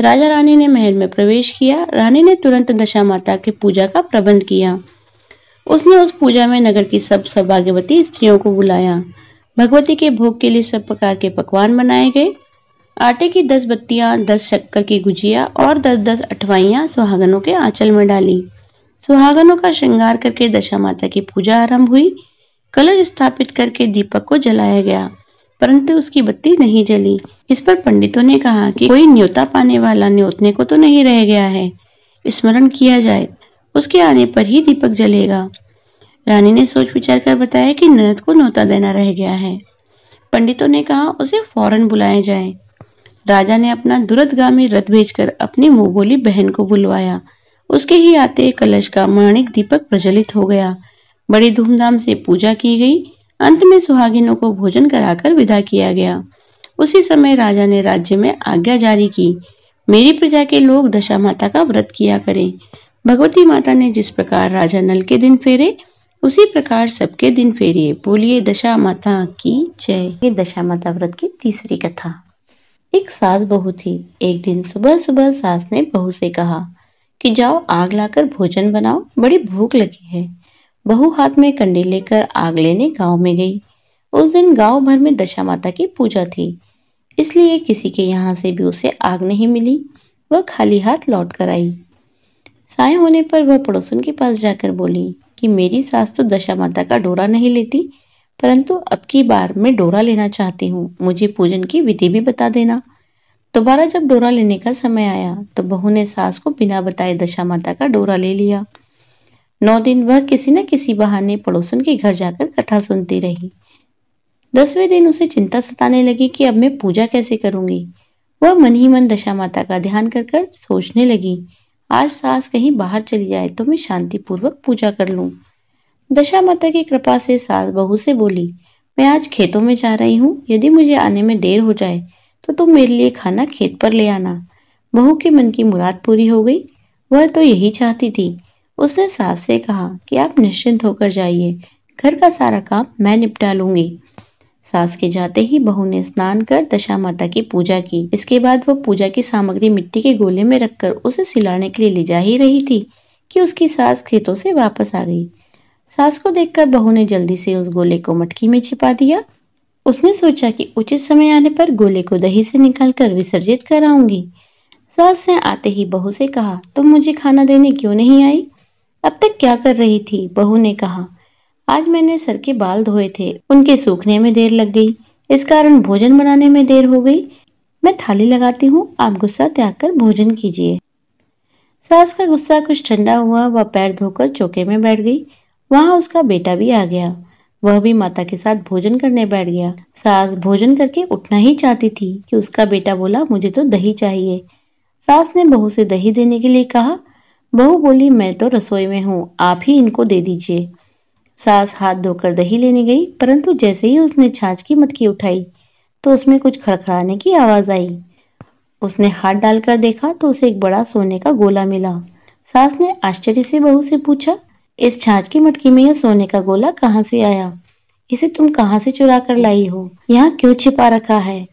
राजा रानी ने महल में प्रवेश किया। रानी ने तुरंत दशा माता की पूजा का प्रबंध किया। उसने उस पूजा में नगर की सब सौभाग्यवती स्त्रियों को बुलाया। भगवती के भोग के लिए सब प्रकार के पकवान बनाए गए। आटे की 10 बत्तियां, 10 शक्कर की गुजिया और 10-10 अठवाइयां सुहागनों के आंचल में डाली। सुहागनों का श्रृंगार करके दशा माता की पूजा आरंभ हुई। कलश स्थापित करके दीपक को जलाया गया, परंतु उसकी बत्ती नहीं जली। इस पर पंडितों ने कहा कि कोई न्योता पाने वाला न्योतने को तो नहीं रह गया है, स्मरण किया जाए, उसके आने पर ही दीपक जलेगा। रानी ने सोच विचार कर बताया कि ननद को न्योता देना रह गया है। पंडितों ने कहा उसे फौरन बुलाया जाए। राजा ने अपना दुरदगामी रथ भेजकर अपनी मुंह बोली बहन को बुलवाया। उसके ही आते कलश का माणिक दीपक प्रज्वलित हो गया। बड़ी धूमधाम से पूजा की गई। अंत में सुहागिनों को भोजन कराकर विदा किया गया। उसी समय राजा ने राज्य में आज्ञा जारी की, मेरी प्रजा के लोग दशा माता का व्रत किया करें। भगवती माता ने जिस प्रकार राजा नल के दिन फेरे, उसी प्रकार सबके दिन फेरिए। बोलिए दशा माता की जय। ये दशा माता व्रत की तीसरी कथा। एक सास बहू थी। एक दिन सुबह सुबह सास ने बहू से कहा कि जाओ आग लाकर भोजन बनाओ, बड़ी भूख लगी है। बहू हाथ में कंडी लेकर आग लेने गांव में गई। उस दिन गांव भर में दशा माता की पूजा थी, इसलिए किसी के यहाँ से भी उसे आग नहीं मिली। वह खाली हाथ लौट कर आई। साय होने पर वह पड़ोसन के पास जाकर बोली कि मेरी सास तो दशा माता का डोरा नहीं लेती, परंतु अब की बार मैं डोरा लेना चाहती हूँ, मुझे पूजन की विधि भी बता देना। दोबारा जब डोरा लेने का समय आया तो बहू ने सास को बिना बताए दशा माता का डोरा ले लिया। 9 दिन वह किसी न किसी बहाने पड़ोसन के घर जाकर कथा सुनती रही। 10वें दिन उसे चिंता सताने लगी कि अब मैं पूजा कैसे करूंगी। वह मन ही मन दशा माता का ध्यान कर कर सोचने लगी, आज सास कहीं बाहर चली जाए तो मैं शांतिपूर्वक पूजा कर लूं। दशा माता की कृपा से सास बहू से बोली, मैं आज खेतों में जा रही हूँ, यदि मुझे आने में देर हो जाए तो तुम मेरे लिए खाना खेत पर ले आना। बहू के मन की मुराद पूरी हो गई। वह तो यही चाहती थी। उसने सास से कहा कि आप निश्चिंत होकर जाइए, घर का सारा काम मैं निपटा लूंगी। सास के जाते ही बहू ने स्नान कर दशा माता की पूजा की। इसके बाद वह पूजा की सामग्री मिट्टी के गोले में रखकर उसे सिलाने के लिए ले जा ही रही थी कि उसकी सास खेतों से वापस आ गई। सास को देखकर बहू ने जल्दी से उस गोले को मटकी में छिपा दिया। उसने सोचा कि उचित समय आने पर गोले को दही से निकालकर विसर्जित कराऊंगी। सास ने आते ही बहू से कहा, तुम मुझे खाना देने क्यों नहीं आई? अब तक क्या कर रही थी? बहू ने कहा, आज मैंने सर के बाल धोए थे, उनके सूखने में देर लग गई, इस कारण भोजन बनाने में देर हो गई। मैं थाली लगाती हूँ, आप गुस्सा त्याग कर भोजन कीजिए। सास का गुस्सा कुछ ठंडा हुआ। वह पैर धोकर चौके में बैठ गई। वहां उसका बेटा भी आ गया। वह भी माता के साथ भोजन करने बैठ गया। सास भोजन करके उठना ही चाहती थी कि उसका बेटा बोला, मुझे तो दही चाहिए। सास ने बहू से दही देने के लिए कहा। बहू बोली, मैं तो रसोई में हूँ, आप ही इनको दे दीजिए। सास हाथ धोकर दही लेने गई, परंतु जैसे ही उसने छाछ की मटकी उठाई तो उसमें कुछ खड़खड़ाने की आवाज आई। उसने हाथ डालकर देखा तो उसे एक बड़ा सोने का गोला मिला। सास ने आश्चर्य से बहू से पूछा, इस छाछ की मटकी में यह सोने का गोला कहाँ से आया? इसे तुम कहाँ से चुरा कर लाई हो? यहाँ क्यों छिपा रखा है?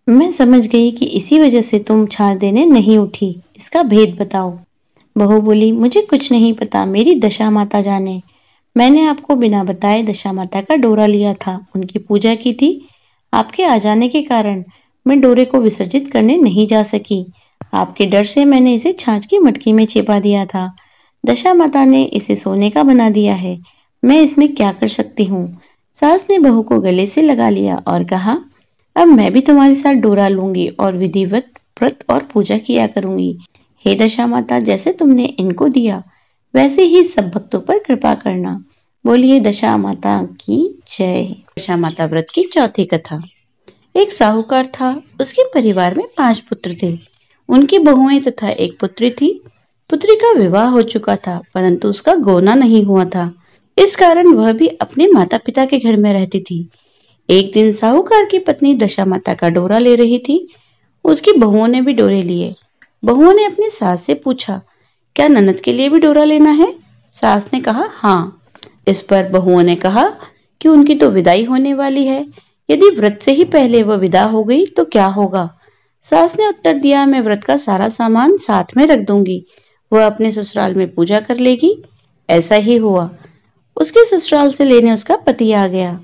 मैं समझ गई कि इसी वजह से तुम छाछ देने नहीं उठी, इसका भेद बताओ। बहू बोली, मुझे कुछ नहीं पता, मेरी दशा माता जाने। मैंने आपको बिना बताए दशा माता का डोरा लिया था, उनकी पूजा की थी। आपके आ जाने के कारण मैं डोरे को विसर्जित करने नहीं जा सकी। आपके डर से मैंने इसे छाछ की मटकी में छिपा दिया था। दशा माता ने इसे सोने का बना दिया है, मैं इसमें क्या कर सकती हूँ? सास ने बहू को गले से लगा लिया और कहा, अब मैं भी तुम्हारे साथ डोरा लूंगी और विधिवत व्रत और पूजा किया करूंगी। हे दशा माता, जैसे तुमने इनको दिया वैसे ही सब भक्तों पर कृपा करना। बोलिए दशा माता की जय। दशा माता व्रत की चौथी कथा। एक साहूकार था, उसके परिवार में 5 पुत्र थे। उनकी बहुएं तथा एक पुत्री थी। पुत्री का विवाह हो चुका था, परंतु उसका गौना नहीं हुआ था। इस कारण वह भी अपने माता पिता के घर में रहती थी। एक दिन साहूकार की पत्नी दशा माता का डोरा ले रही थी। उसकी बहुओं ने भी डोरे लिए। बहुओं ने अपनी सास से पूछा, क्या ननद के लिए भी डोरा लेना है? सास ने कहा, हाँ। इस पर बहुओं ने कहा कि उनकी तो विदाई होने वाली है, यदि व्रत से ही पहले वह विदा हो गई तो क्या होगा? सास ने उत्तर दिया, मैं व्रत का सारा सामान साथ में रख दूंगी, वह अपने ससुराल में पूजा कर लेगी। ऐसा ही हुआ। उसके ससुराल से लेने उसका पति आ गया।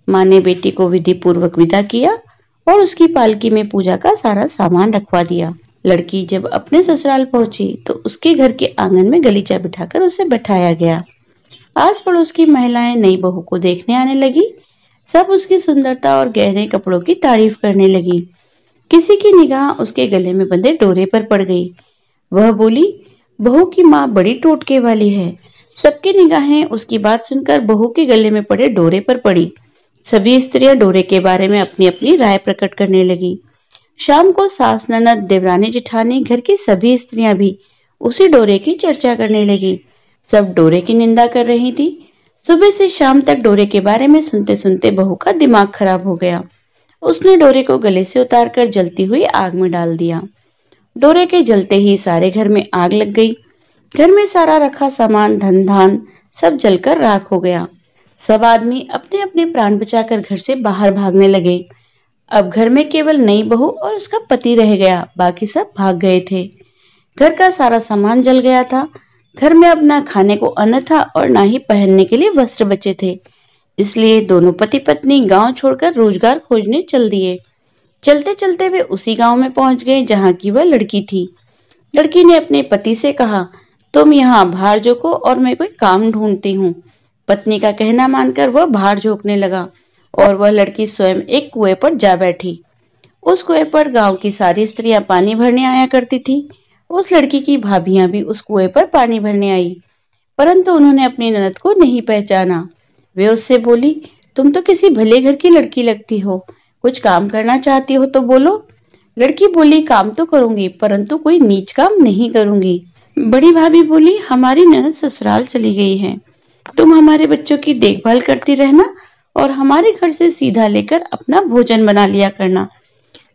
माँ ने बेटी को विधि पूर्वक विदा किया और उसकी पालकी में पूजा का सारा सामान रखवा दिया। लड़की जब अपने ससुराल पहुंची तो उसके घर के आंगन में गलीचा बिठाकर उसे बैठाया गया। आस पड़ोस की महिलाएं नई बहू को देखने आने लगी। सब उसकी सुंदरता और गहने कपड़ों की तारीफ करने लगी। किसी की निगाह उसके गले में बंधे डोरे पर पड़ गई। वह बोली, बहू की माँ बड़ी टोटके वाली है। सबकी निगाहें उसकी बात सुनकर बहू के गले में पड़े डोरे पर पड़ी। सभी स्त्रियां डोरे के बारे में अपनी अपनी राय प्रकट करने लगी। शाम को सास ननद देवरानी जेठानी घर की सभी स्त्रियां भी उसी डोरे की चर्चा करने लगी। सब डोरे की निंदा कर रही थी। सुबह से शाम तक डोरे के बारे में सुनते सुनते बहू का दिमाग खराब हो गया। उसने डोरे को गले से उतारकर जलती हुई आग में डाल दिया। डोरे के जलते ही सारे घर में आग लग गई। घर में सारा रखा सामान धन धान सब जलकर राख हो गया। सब आदमी अपने अपने प्राण बचाकर घर से बाहर भागने लगे। अब घर में केवल नई बहू और उसका पति रह गया, बाकी सब भाग गए थे। घर का सारा सामान जल गया था। घर में अब ना खाने को अन्न था और ना ही पहनने के लिए वस्त्र बचे थे। इसलिए दोनों पति पत्नी गांव छोड़कर रोजगार खोजने चल दिए। चलते चलते वे उसी गांव में पहुंच गए जहां की वह लड़की थी। लड़की ने अपने पति से कहा, तुम यहाँ बाहर झोंको और मैं कोई काम ढूंढती हूँ। पत्नी का कहना मानकर वह बाहर झोंकने लगा और वह लड़की स्वयं एक कुएं पर जा बैठी। उस कुएं पर गांव की सारी स्त्रियां पानी भरने आया करती थी। उस लड़की की भाभियां भी उस कुएं पर पानी भरने आई, परंतु उन्होंने अपनी ननद को नहीं पहचाना। वे उससे बोली, तुम तो किसी भले घर की लड़की लगती हो, कुछ काम करना चाहती हो तो बोलो। लड़की बोली, काम तो करूंगी परंतु कोई नीच काम नहीं करूंगी। बड़ी भाभी बोली, हमारी ननद ससुराल चली गई है, तुम हमारे बच्चों की देखभाल करती रहना और हमारे घर से सीधा लेकर अपना भोजन बना लिया करना।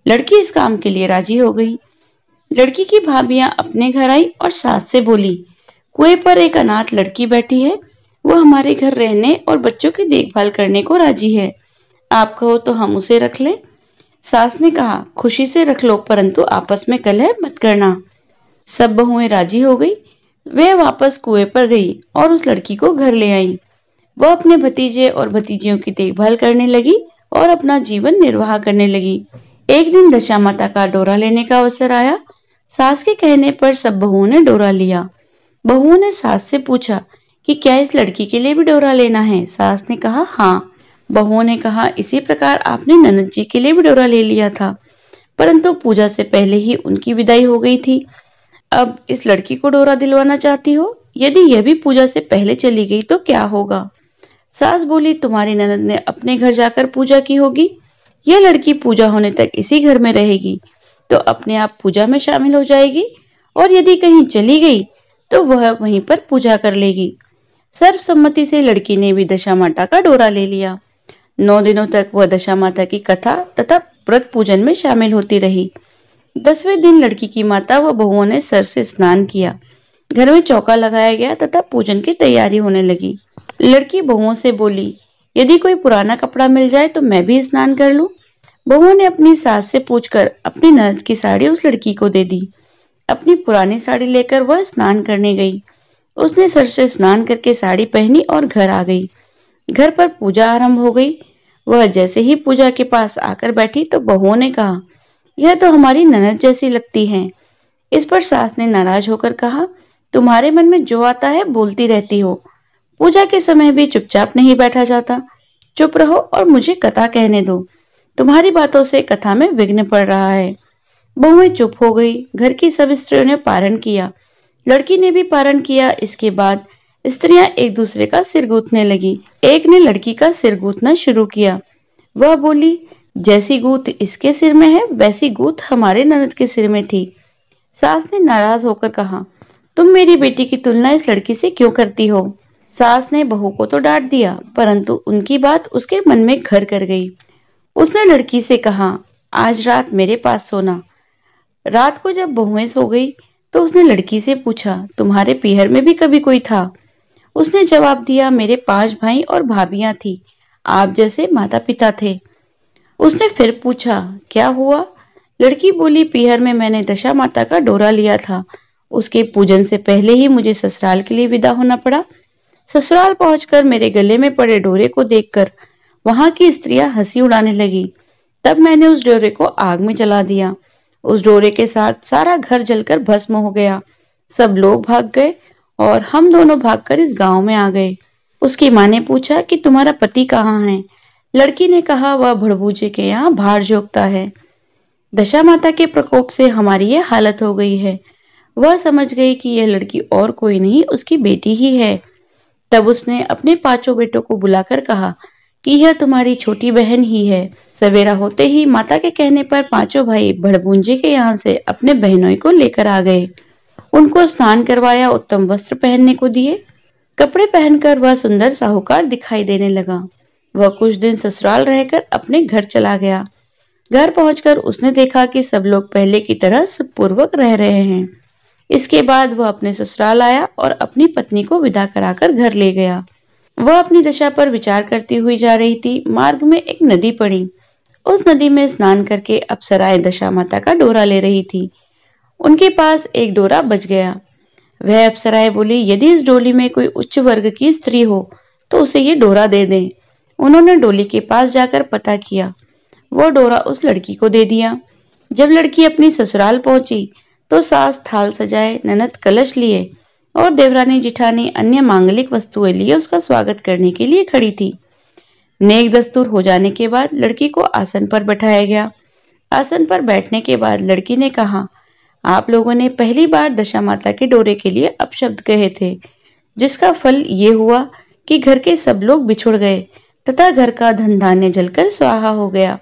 लड़की इस काम के लिए राजी हो गई। लड़की की भाभियां अपने घर आई और सास से बोली, कुएं पर एक अनाथ लड़की बैठी है, वो हमारे घर रहने और बच्चों की देखभाल करने को राजी है, आप कहो तो हम उसे रख ले। सास ने कहा, खुशी से रख लो परंतु आपस में कलह मत करना। सब बहुएं राजी हो गई। वे वापस कुएं पर गई और उस लड़की को घर ले आई। वह अपने भतीजे और भतीजियों की देखभाल करने लगी और अपना जीवन निर्वाह करने लगी। एक दिन दशा माता का डोरा लेने का अवसर आया। सास के कहने पर सब बहुओं ने डोरा लिया। बहुओं ने सास से पूछा कि क्या इस लड़की के लिए भी डोरा लेना है? सास ने कहा, हाँ। बहुओं ने कहा, इसी प्रकार आपने ननद जी के लिए भी डोरा ले लिया था, परंतु पूजा से पहले ही उनकी विदाई हो गई थी। अब इस लड़की को डोरा दिलवाना चाहती हो? यदि यह भी पूजा से पहले चली गई तो क्या होगा? सास बोली, तुम्हारी ननद ने अपने घर जाकर पूजा की होगी, यह लड़की पूजा होने तक इसी घर में रहेगी तो अपने आप पूजा में शामिल हो जाएगी और यदि कहीं चली गई तो वह वहीं पर पूजा कर लेगी। सर्वसम्मति से लड़की ने भी दशा माता का डोरा ले लिया। 9 दिनों तक वह दशा माता की कथा तथा व्रत पूजन में शामिल होती रही। 10वें दिन लड़की की माता व बहुओं ने सर से स्नान किया। घर में चौका लगाया गया तथा पूजन की तैयारी होने लगी। लड़की बहुओं से बोली, यदि कोई पुराना कपड़ा मिल जाए तो मैं भी स्नान कर लूं। बहुओं ने अपनी सास से पूछकर अपनी ननद की साड़ी उस लड़की को दे दी। अपनी पुरानी साड़ी लेकर वह स्नान करने गई। उसने सर से स्नान करके साड़ी पहनी और घर आ गई। घर पर पूजा आरंभ हो गई। वह जैसे ही पूजा के पास आकर बैठी तो बहुओं ने कहा, यह तो हमारी ननद जैसी लगती है। इस पर सास ने नाराज होकर कहा, तुम्हारे मन में जो आता है बोलती रहती हो, पूजा के समय भी चुपचाप नहीं बैठा जाता। चुप रहो और मुझे कथा कहने दो, तुम्हारी बातों से कथा में विघ्न पड़ रहा है। बहुएं चुप हो गई। घर की सब स्त्रियों ने पारण किया, लड़की ने भी पारण किया। इसके बाद स्त्रियां एक दूसरे का सिर गूंथने लगी। एक ने लड़की का सिर गूंथना शुरू किया। वह बोली, जैसी गूंथ इसके सिर में है वैसी गूंथ हमारे ननद के सिर में थी। सास ने नाराज होकर कहा, तुम मेरी बेटी की तुलना इस लड़की से क्यों करती हो? सास ने बहू को तो डांट दिया परंतु उनकी बात उसके मन में घर कर गई। उसने लड़की से कहा, आज रात मेरे पास सोना। रात को जब बहुएं सो गई तो उसने लड़की से पूछा, तुम्हारे पीहर में भी कभी कोई था? उसने जवाब दिया, मेरे 5 भाई और भाभियां थी, आप जैसे माता पिता थे। उसने फिर पूछा, क्या हुआ? लड़की बोली, पीहर में मैंने दशा माता का डोरा लिया था, उसके पूजन से पहले ही मुझे ससुराल के लिए विदा होना पड़ा। ससुराल पहुंचकर मेरे गले में पड़े डोरे को देखकर वहां की स्त्रियां हंसी उड़ाने लगी। तब मैंने उस डोरे को आग में जला दिया। उस डोरे के साथ सारा घर जलकर भस्म हो गया। सब लोग भाग गए और हम दोनों भागकर इस गांव में आ गए। उसकी माँ ने पूछा कि तुम्हारा पति कहाँ है? लड़की ने कहा, वह भड़बूजे के यहाँ बाहर झोंकता है। दशा माता के प्रकोप से हमारी ये हालत हो गई है। वह समझ गई कि यह लड़की और कोई नहीं उसकी बेटी ही है। तब उसने अपने 5 बेटों को बुलाकर कहा कि यह तुम्हारी छोटी बहन ही है। सवेरा होते ही माता के कहने पर पांचों भाई भड़भुंजी के यहाँ से अपने बहनोई को लेकर आ गए। उनको स्नान करवाया, उत्तम वस्त्र पहनने को दिए। कपड़े पहनकर वह सुंदर साहूकार दिखाई देने लगा। वह कुछ दिन ससुराल रहकर अपने घर चला गया। घर पहुंचकर उसने देखा कि सब लोग पहले की तरह सुखपूर्वक रह रहे हैं। इसके बाद वह अपने ससुराल आया और अपनी पत्नी को विदा कराकर घर ले गया। वह अपनी दशा पर विचार करती हुई जा रही थी। मार्ग में एक नदी पड़ी। उस नदी में स्नान करके अप्सराएं दशा माता का डोरा ले रही थी। उनके पास एक डोरा बच गया। वह अप्सराएं बोली, यदि इस डोली में कोई उच्च वर्ग की स्त्री हो तो उसे ये डोरा दे दें। उन्होंने डोली के पास जाकर पता किया। वो डोरा उस लड़की को दे दिया। जब लड़की अपनी ससुराल पहुंची तो सास थाल सजाए, ननद कलश लिए और देवरानी जिठानी अन्य मांगलिक वस्तुएं लिए उसका स्वागत करने के लिए खड़ी थी। नेक दस्तूर हो जाने के बाद लड़की को आसन पर बैठाया गया। आसन पर बैठने के बाद लड़की ने कहा, आप लोगों ने पहली बार दशा माता के डोरे के लिए अपशब्द कहे थे, जिसका फल ये हुआ कि घर के सब लोग बिछुड़ गए तथा घर का धन धान्य जलकर स्वाहा हो गया।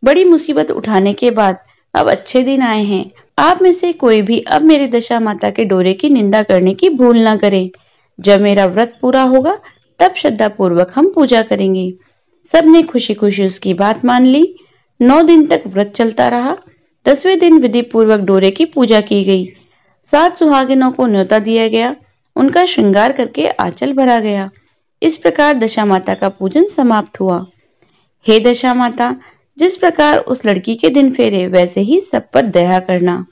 बड़ी मुसीबत उठाने के बाद अब अच्छे दिन आए हैं। आप में से कोई भी अब मेरी दशा माता के डोरे की निंदा करने की भूल ना करे। जब मेरा व्रत पूरा होगा तब श्रद्धा पूर्वक हम पूजा करेंगे। सबने खुशी खुशी उसकी बात मान ली। 9 दिन तक व्रत चलता रहा। 10वें दिन विधि पूर्वक डोरे की पूजा की गई। 7 सुहागिनों को न्योता दिया गया। उनका श्रृंगार करके आंचल भरा गया। इस प्रकार दशा माता का पूजन समाप्त हुआ। हे दशा माता, जिस प्रकार उस लड़की के दिन फेरे वैसे ही सब पर दया करना।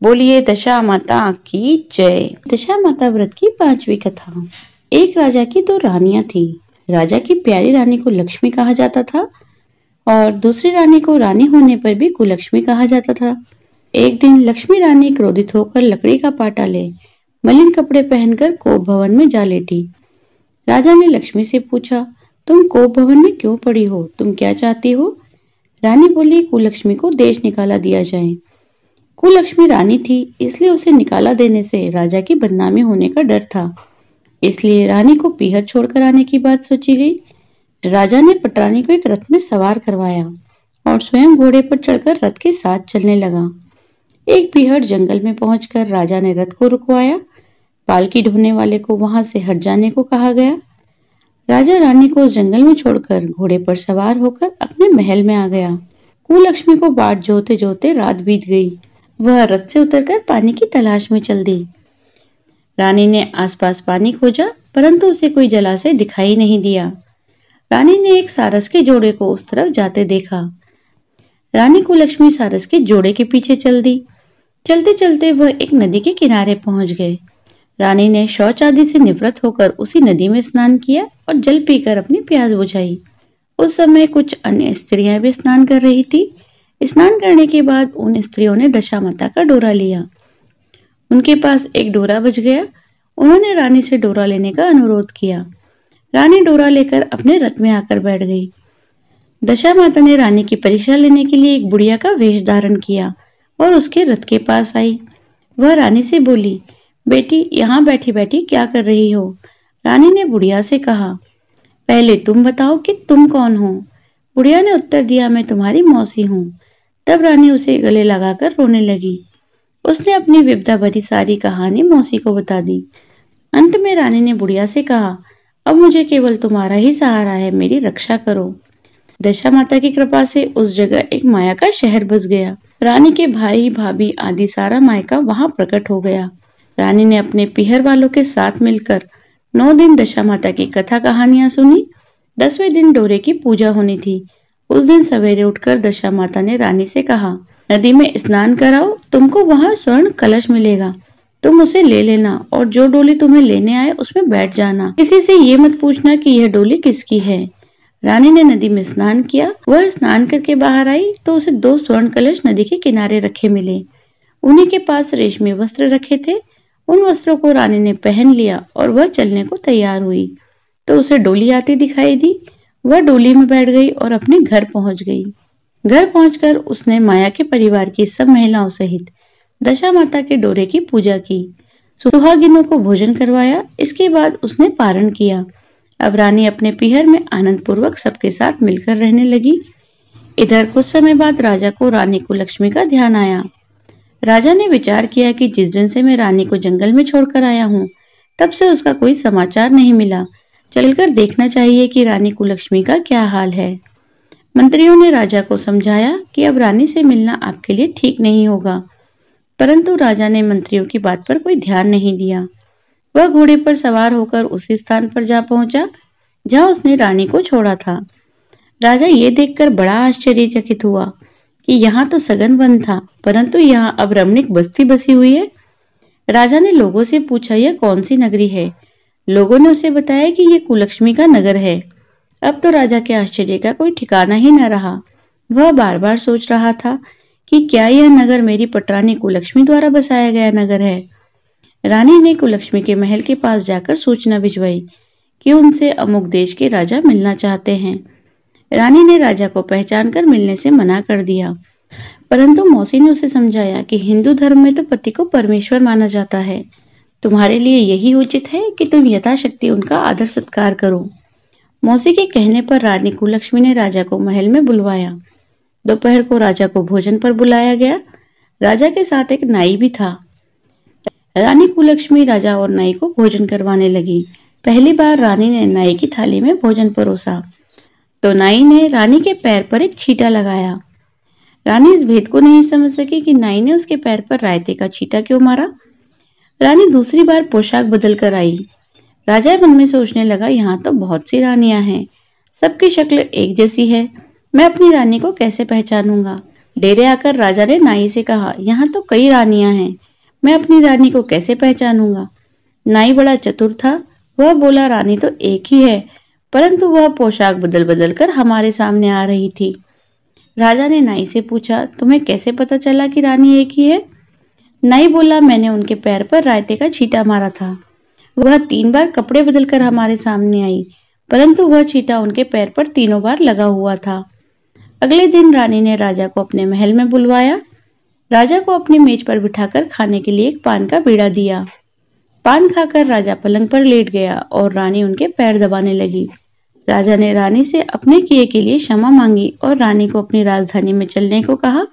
बोलिए दशा माता की जय। दशा माता व्रत की 5वीं कथा। एक राजा की 2 रानियां थी। राजा की प्यारी रानी को लक्ष्मी कहा जाता था और दूसरी रानी को रानी होने पर भी कुलक्ष्मी कहा जाता था। एक दिन लक्ष्मी रानी क्रोधित होकर लकड़ी का पाटा ले मलिन कपड़े पहनकर कोप भवन में जा लेटी। राजा ने लक्ष्मी से पूछा, तुम कोप भवन में क्यों पड़ी हो? तुम क्या चाहती हो? रानी बोली, कुलक्ष्मी को देश निकाला दिया जाए। कुलक्ष्मी रानी थी, इसलिए उसे निकाला देने से राजा की बदनामी होने का डर था। इसलिए रानी को पीहर छोड़कर आने की बात सोची गई। राजा ने पटरानी को एक रथ में सवार करवाया और स्वयं घोड़े पर चढ़कर रथ के साथ चलने लगा। एक पीहर जंगल में पहुंचकर राजा ने रथ को रुकवाया। पालकी ढोने वाले को वहां से हट जाने को कहा गया। राजा रानी को उस जंगल में छोड़कर घोड़े पर सवार होकर अपने महल में आ गया। कुलक्ष्मी को बाट जोते जोते रात बीत गई। वह रथ से उतरकर पानी की तलाश में चल दी। रानी ने आसपास पानी खोजा, परंतु उसे कोई जलाशय दिखाई नहीं दिया। रानी ने एक सारस के जोड़े को उस तरफ जाते देखा। रानी कुलक्ष्मी सारस के जोड़े के पीछे चल दी। चलते चलते वह एक नदी के किनारे पहुंच गए। रानी ने शौच आदि से निवृत्त होकर उसी नदी में स्नान किया और जल पीकर अपनी प्यास बुझाई। उस समय कुछ अन्य स्त्रियां भी स्नान कर रही थी। स्नान करने के बाद उन स्त्रियों ने दशा माता का डोरा लिया। उनके पास एक डोरा बच गया। उन्होंने रानी से डोरा लेने का अनुरोध किया। रानी डोरा लेकर अपने रथ में आकर बैठ गई। दशा माता ने रानी की परीक्षा लेने के लिए एक बुढ़िया का वेश धारण किया और उसके रथ के पास आई। वह रानी से बोली, बेटी, यहाँ बैठी बैठी क्या कर रही हो? रानी ने बुढ़िया से कहा, पहले तुम बताओ कि तुम कौन हो? बुढ़िया ने उत्तर दिया, मैं तुम्हारी मौसी हूँ। तब रानी उसे गले लगाकर रोने लगी। उसने अपनी विपदा भरी सारी कहानी मौसी को बता दी। अंत में रानी ने बुढ़िया से कहा, अब मुझे केवल तुम्हारा ही सहारा है, मेरी रक्षा करो। दशा माता की कृपा से उस जगह एक माया का शहर बस गया। रानी के भाई भाभी आदि सारा मायका वहां प्रकट हो गया। रानी ने अपने पीहर वालों के साथ मिलकर 9 दिन दशा माता की कथा कहानियां सुनी। 10वें दिन डोरे की पूजा होनी थी। उस दिन सवेरे उठकर दशा माता ने रानी से कहा, नदी में स्नान कराओ, तुमको वहां स्वर्ण कलश मिलेगा, तुम उसे ले लेना और जो डोली तुम्हें लेने आए उसमें बैठ जाना। किसी से ये मत पूछना कि यह डोली किसकी है। रानी ने नदी में स्नान किया। वह स्नान करके बाहर आई तो उसे 2 स्वर्ण कलश नदी के किनारे रखे मिले। उन्हीं के पास रेशमी वस्त्र रखे थे। उन वस्त्रों को रानी ने पहन लिया और वह चलने को तैयार हुई तो उसे डोली आती दिखाई दी। वह डोली में बैठ गई और अपने घर पहुंच गई। घर पहुंचकर उसने माया के परिवार की सब महिलाओं सहित दशा माता के डोरे की पूजा की। सुहागिनों को भोजन करवाया। इसके बाद उसने पारण किया। अब रानी अपने पीहर में आनंद पूर्वक सबके साथ मिलकर रहने लगी। इधर कुछ समय बाद राजा को रानी कुलक्ष्मी का ध्यान आया। राजा ने विचार किया कि जिस दिन से मैं रानी को जंगल में छोड़कर आया हूँ, तब से उसका कोई समाचार नहीं मिला। चलकर देखना चाहिए कि रानी कुलक्ष्मी का क्या हाल है। मंत्रियों ने राजा को समझाया कि अब रानी से मिलना आपके लिए ठीक नहीं होगा, परंतु राजा ने मंत्रियों की बात पर कोई ध्यान नहीं दिया। वह घोड़े पर सवार होकर उसी स्थान पर जा पहुंचा जहां उसने रानी को छोड़ा था। राजा ये देखकर बड़ा आश्चर्यचकित हुआ कि यहाँ तो सघन वन था, परंतु यहाँ अब रमणीक बस्ती बसी हुई है। राजा ने लोगों से पूछा, यह कौन सी नगरी है? लोगों ने उसे बताया कि यह कुलक्ष्मी का नगर है। अब तो राजा के आश्चर्य का कोई ठिकाना ही न रहा। वह बार बार सोच रहा था कि क्या यह नगर मेरी पटरानी कुलक्ष्मी द्वारा बसाया गया नगर है। रानी ने कुलक्ष्मी के महल के पास जाकर सूचना भिजवाई कि उनसे अमुक देश के राजा मिलना चाहते हैं। रानी ने राजा को पहचान कर मिलने से मना कर दिया, परंतु मौसी ने उसे समझाया कि हिंदू धर्म में तो पति को परमेश्वर माना जाता है। तुम्हारे लिए यही उचित है कि तुम यथाशक्ति उनका आदर सत्कार करो। मौसी के कहने पर रानी कुलक्ष्मी ने राजा को महल में बुलवाया। दोपहर को राजा को भोजन पर बुलाया गया। राजा के साथ एक नाई भी था। रानी कुलक्ष्मी राजा और नाई को भोजन करवाने लगी। पहली बार रानी ने नाई की थाली में भोजन परोसा तो नाई ने रानी के पैर पर एक छींटा लगाया। रानी इस भेद को नहीं समझ सकी कि नाई ने उसके पैर पर रायते का छींटा क्यों मारा। रानी दूसरी बार पोशाक बदल कर आई। राजा मन में सोचने लगा, यहाँ तो बहुत सी रानियां हैं, सबकी शक्ल एक जैसी है, मैं अपनी रानी को कैसे पहचानूंगा। डेरे आकर राजा ने नाई से कहा, यहाँ तो कई रानियां हैं, मैं अपनी रानी को कैसे पहचानूंगा। नाई बड़ा चतुर था। वह बोला, रानी तो एक ही है, परंतु वह पोशाक बदल बदल कर हमारे सामने आ रही थी। राजा ने नाई से पूछा, तुम्हें कैसे पता चला कि रानी एक ही है? नाई बोला, मैंने उनके पैर पर रायते का छींटा मारा था। वह 3 बार कपड़े बदलकर हमारे सामने आई, परंतु वह छींटा उनके पैर पर 3 बार लगा हुआ था। अगले दिन रानी ने राजा को अपने महल में बुलवाया। राजा को अपनी मेज पर बिठाकर खाने के लिए एक पान का बीड़ा दिया। पान खाकर राजा पलंग पर लेट गया और रानी उनके पैर दबाने लगी। राजा ने रानी से अपने किए के लिए क्षमा मांगी और रानी को अपनी राजधानी में चलने को कहा।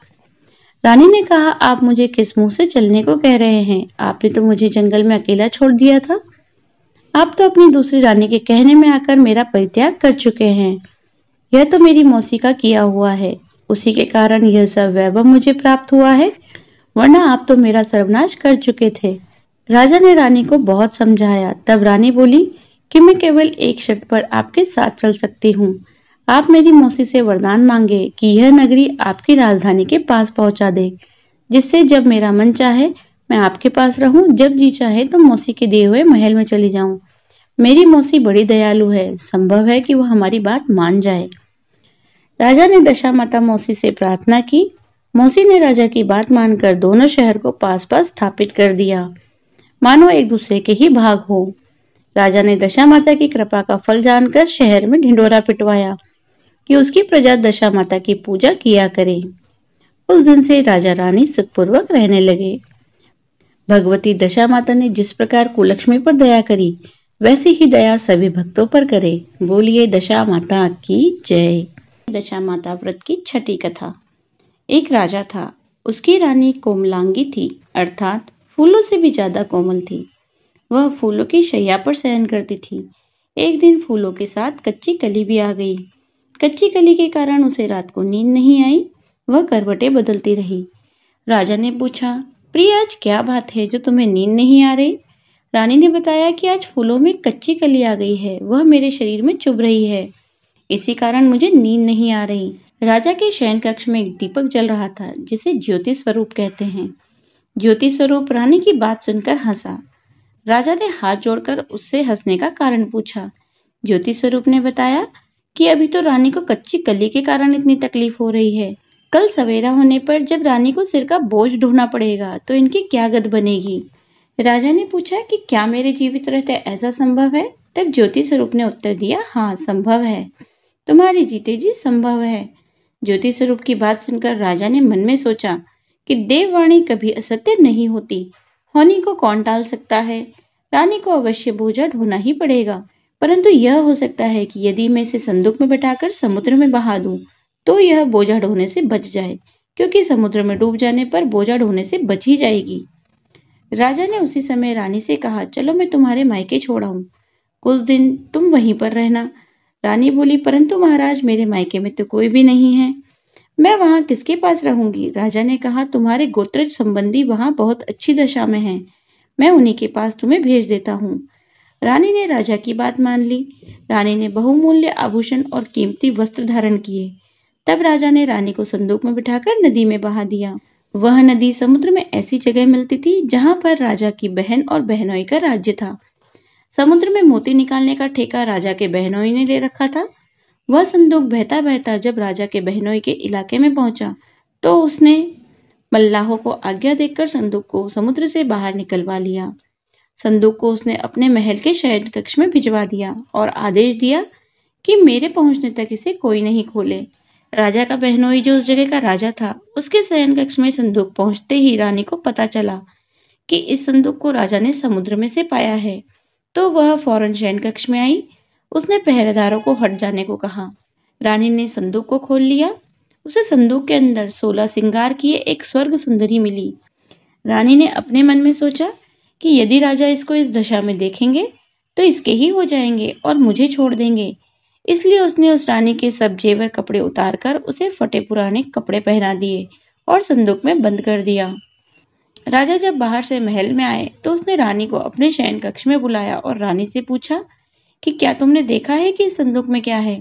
रानी ने कहा, आप मुझे किस मुंह से चलने को कह रहे हैं? आपने तो मुझे जंगल में अकेला छोड़ दिया था। आप तो अपनी दूसरी रानी के कहने में आकर मेरा परित्याग कर चुके हैं। यह तो मेरी मौसी का किया हुआ है, उसी के कारण यह सब वैभव मुझे प्राप्त हुआ है, वरना आप तो मेरा सर्वनाश कर चुके थे। राजा ने रानी को बहुत समझाया। तब रानी बोली कि मैं केवल एक शर्त पर आपके साथ चल सकती हूँ। आप मेरी मौसी से वरदान मांगे कि यह नगरी आपकी राजधानी के पास पहुंचा दे, जिससे जब मेरा मन चाहे मैं आपके पास रहूं, जब जी चाहे तो मौसी के दिए हुए महल में चली जाऊं। मेरी मौसी बड़ी दयालु है, संभव है कि वह हमारी बात मान जाए। राजा ने दशा माता मौसी से प्रार्थना की। मौसी ने राजा की बात मानकर दोनों शहर को पास पास स्थापित कर दिया, मानो एक दूसरे के ही भाग हो। राजा ने दशा माता की कृपा का फल जानकर शहर में ढिंडोरा पिटवाया कि उसकी प्रजा दशा माता की पूजा किया करे। उस दिन से राजा रानी सुखपूर्वक रहने लगे। भगवती दशा माता ने जिस प्रकार कुलक्ष्मी पर दया करी, वैसी ही दया सभी भक्तों पर करे। बोलिए दशा माता की जय। दशा माता व्रत की छठी कथा। एक राजा था, उसकी रानी कोमलांगी थी, अर्थात फूलों से भी ज्यादा कोमल थी। वह फूलों की शैया पर शयन करती थी। एक दिन फूलों के साथ कच्ची कली भी आ गई। कच्ची कली के कारण उसे रात को नींद नहीं आई। वह करवटें बदलती रही। राजा ने पूछा, प्रिय, आज क्या बात है जो तुम्हें नींद नहीं आ रही? रानी ने बताया कि आज फूलों में कच्ची कली आ गई है, वह मेरे शरीर में चुभ रही है, इसी कारण मुझे नींद नहीं आ रही। राजा के शयन कक्ष में एक दीपक जल रहा था, जिसे ज्योति स्वरूप कहते हैं। ज्योति स्वरूप रानी की बात सुनकर हंसा। राजा ने हाथ जोड़कर उससे हंसने का कारण पूछा। ज्योति स्वरूप ने बताया कि अभी तो रानी को कच्ची कली के कारण इतनी तकलीफ हो रही है। कल सवेरा होने पर जब रानी को सिर का बोझ ढोना पड़ेगा तो इनकी क्या गत बनेगी। राजा ने पूछा कि क्या मेरे जीवित रहते ऐसा संभव है? तब ज्योति स्वरूप ने उत्तर दिया, हाँ संभव है, तुम्हारे जीते जी संभव है। ज्योति स्वरूप की बात सुनकर राजा ने मन में सोचा कि देववाणी कभी असत्य नहीं होती, होनी को कौन टाल सकता है। रानी को अवश्य बोझा ढोना ही पड़ेगा। परंतु यह हो सकता है कि यदि मैं इसे संदूक में बैठाकर समुद्र में बहा दूं, तो यह बोझा ढोने से बच जाए, क्योंकि समुद्र में डूब जाने पर बोझा ढोने से बच ही जाएगी। राजा ने उसी समय रानी से कहा, चलो मैं तुम्हारे मायके छोड़ आऊं, कुछ दिन तुम वहीं पर रहना। रानी बोली, परंतु महाराज, मेरे मायके में तो कोई भी नहीं है, मैं वहां किसके पास रहूंगी? राजा ने कहा, तुम्हारे गोत्रज संबंधी वहां बहुत अच्छी दशा में हैं, मैं उन्हीं के पास तुम्हें भेज देता हूँ। रानी ने राजा की बात मान ली। रानी ने बहुमूल्य आभूषण और कीमती वस्त्र धारण किए। तब राजा ने रानी को संदूक में बिठाकर नदी में बहा दिया। वह नदी समुद्र में ऐसी जगह मिलती थी जहां पर राजा की बहन और बहनोई का राज्य था। समुद्र में मोती निकालने का ठेका राजा के बहनोई ने ले रखा था। वह संदूक बहता बहता जब राजा के बहनोई के इलाके में पहुंचा, तो उसने मल्लाहों को आज्ञा देकर संदूक को समुद्र से बाहर निकलवा लिया। संदूक को उसने अपने महल के शयन कक्ष में भिजवा दिया और आदेश दिया कि मेरे पहुंचने तक इसे कोई नहीं खोले। राजा का बहनोई, जो उस जगह का राजा था, उसके शयन कक्ष में संदूक पहुंचते ही रानी को पता चला कि इस संदूक को राजा ने समुद्र में से पाया है, तो वह फौरन शयन कक्ष में आई। उसने पहरेदारों को हट जाने को कहा। रानी ने संदूक को खोल लिया। उसे संदूक के अंदर 16 श्रृंगार किए एक स्वर्ग सुंदरी मिली। रानी ने अपने मन में सोचा कि यदि राजा इसको इस दशा में देखेंगे तो इसके ही हो जाएंगे और मुझे छोड़ देंगे। इसलिए उसने उस रानी के सब जेवर कपड़े उतारकर उसे फटे पुराने कपड़े पहना दिए और संदूक में बंद कर दिया। राजा जब बाहर से महल में आए तो उसने रानी को अपने शयन कक्ष में बुलाया और रानी से पूछा कि क्या तुमने देखा है कि इस संदूक में क्या है?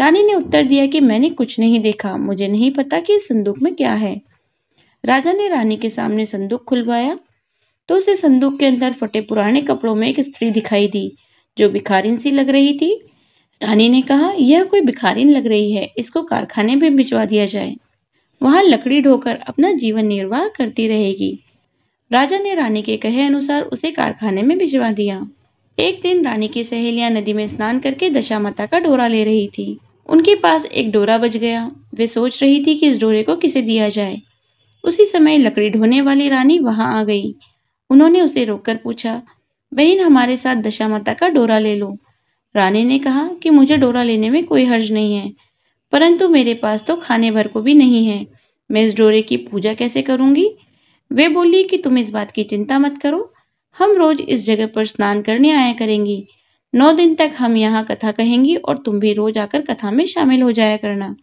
रानी ने उत्तर दिया कि मैंने कुछ नहीं देखा, मुझे नहीं पता कि इस संदूक में क्या है। राजा ने रानी के सामने संदूक खुलवाया तो उसे संदूक के अंदर फटे पुराने कपड़ों में एक स्त्री दिखाई दी, जो भिखारिन सी लग रही थी। रानी ने कहा, यह कोई भिखारिन लग रही है, इसको कारखाने में भिजवा दिया जाए, वहां लकड़ी ढोकर अपना जीवन निर्वाह करती रहेगी। राजा ने रानी के कहे अनुसार उसे कारखाने में भिजवा दिया। एक दिन रानी की सहेलियां नदी में स्नान करके दशा माता का डोरा ले रही थी। उनके पास एक डोरा बच गया। वे सोच रही थी कि इस डोरे को किसे दिया जाए। उसी समय लकड़ी ढोने वाली रानी वहां आ गई। उन्होंने उसे रोककर पूछा, बहन, हमारे साथ दशा माता का डोरा ले लो। रानी ने कहा कि मुझे डोरा लेने में कोई हर्ज नहीं है, परंतु मेरे पास तो खाने भर को भी नहीं है, मैं इस डोरे की पूजा कैसे करूंगी? वे बोली कि तुम इस बात की चिंता मत करो, हम रोज इस जगह पर स्नान करने आया करेंगी। 9 दिन तक हम यहाँ कथा कहेंगी और तुम भी रोज आकर कथा में शामिल हो जाया करना।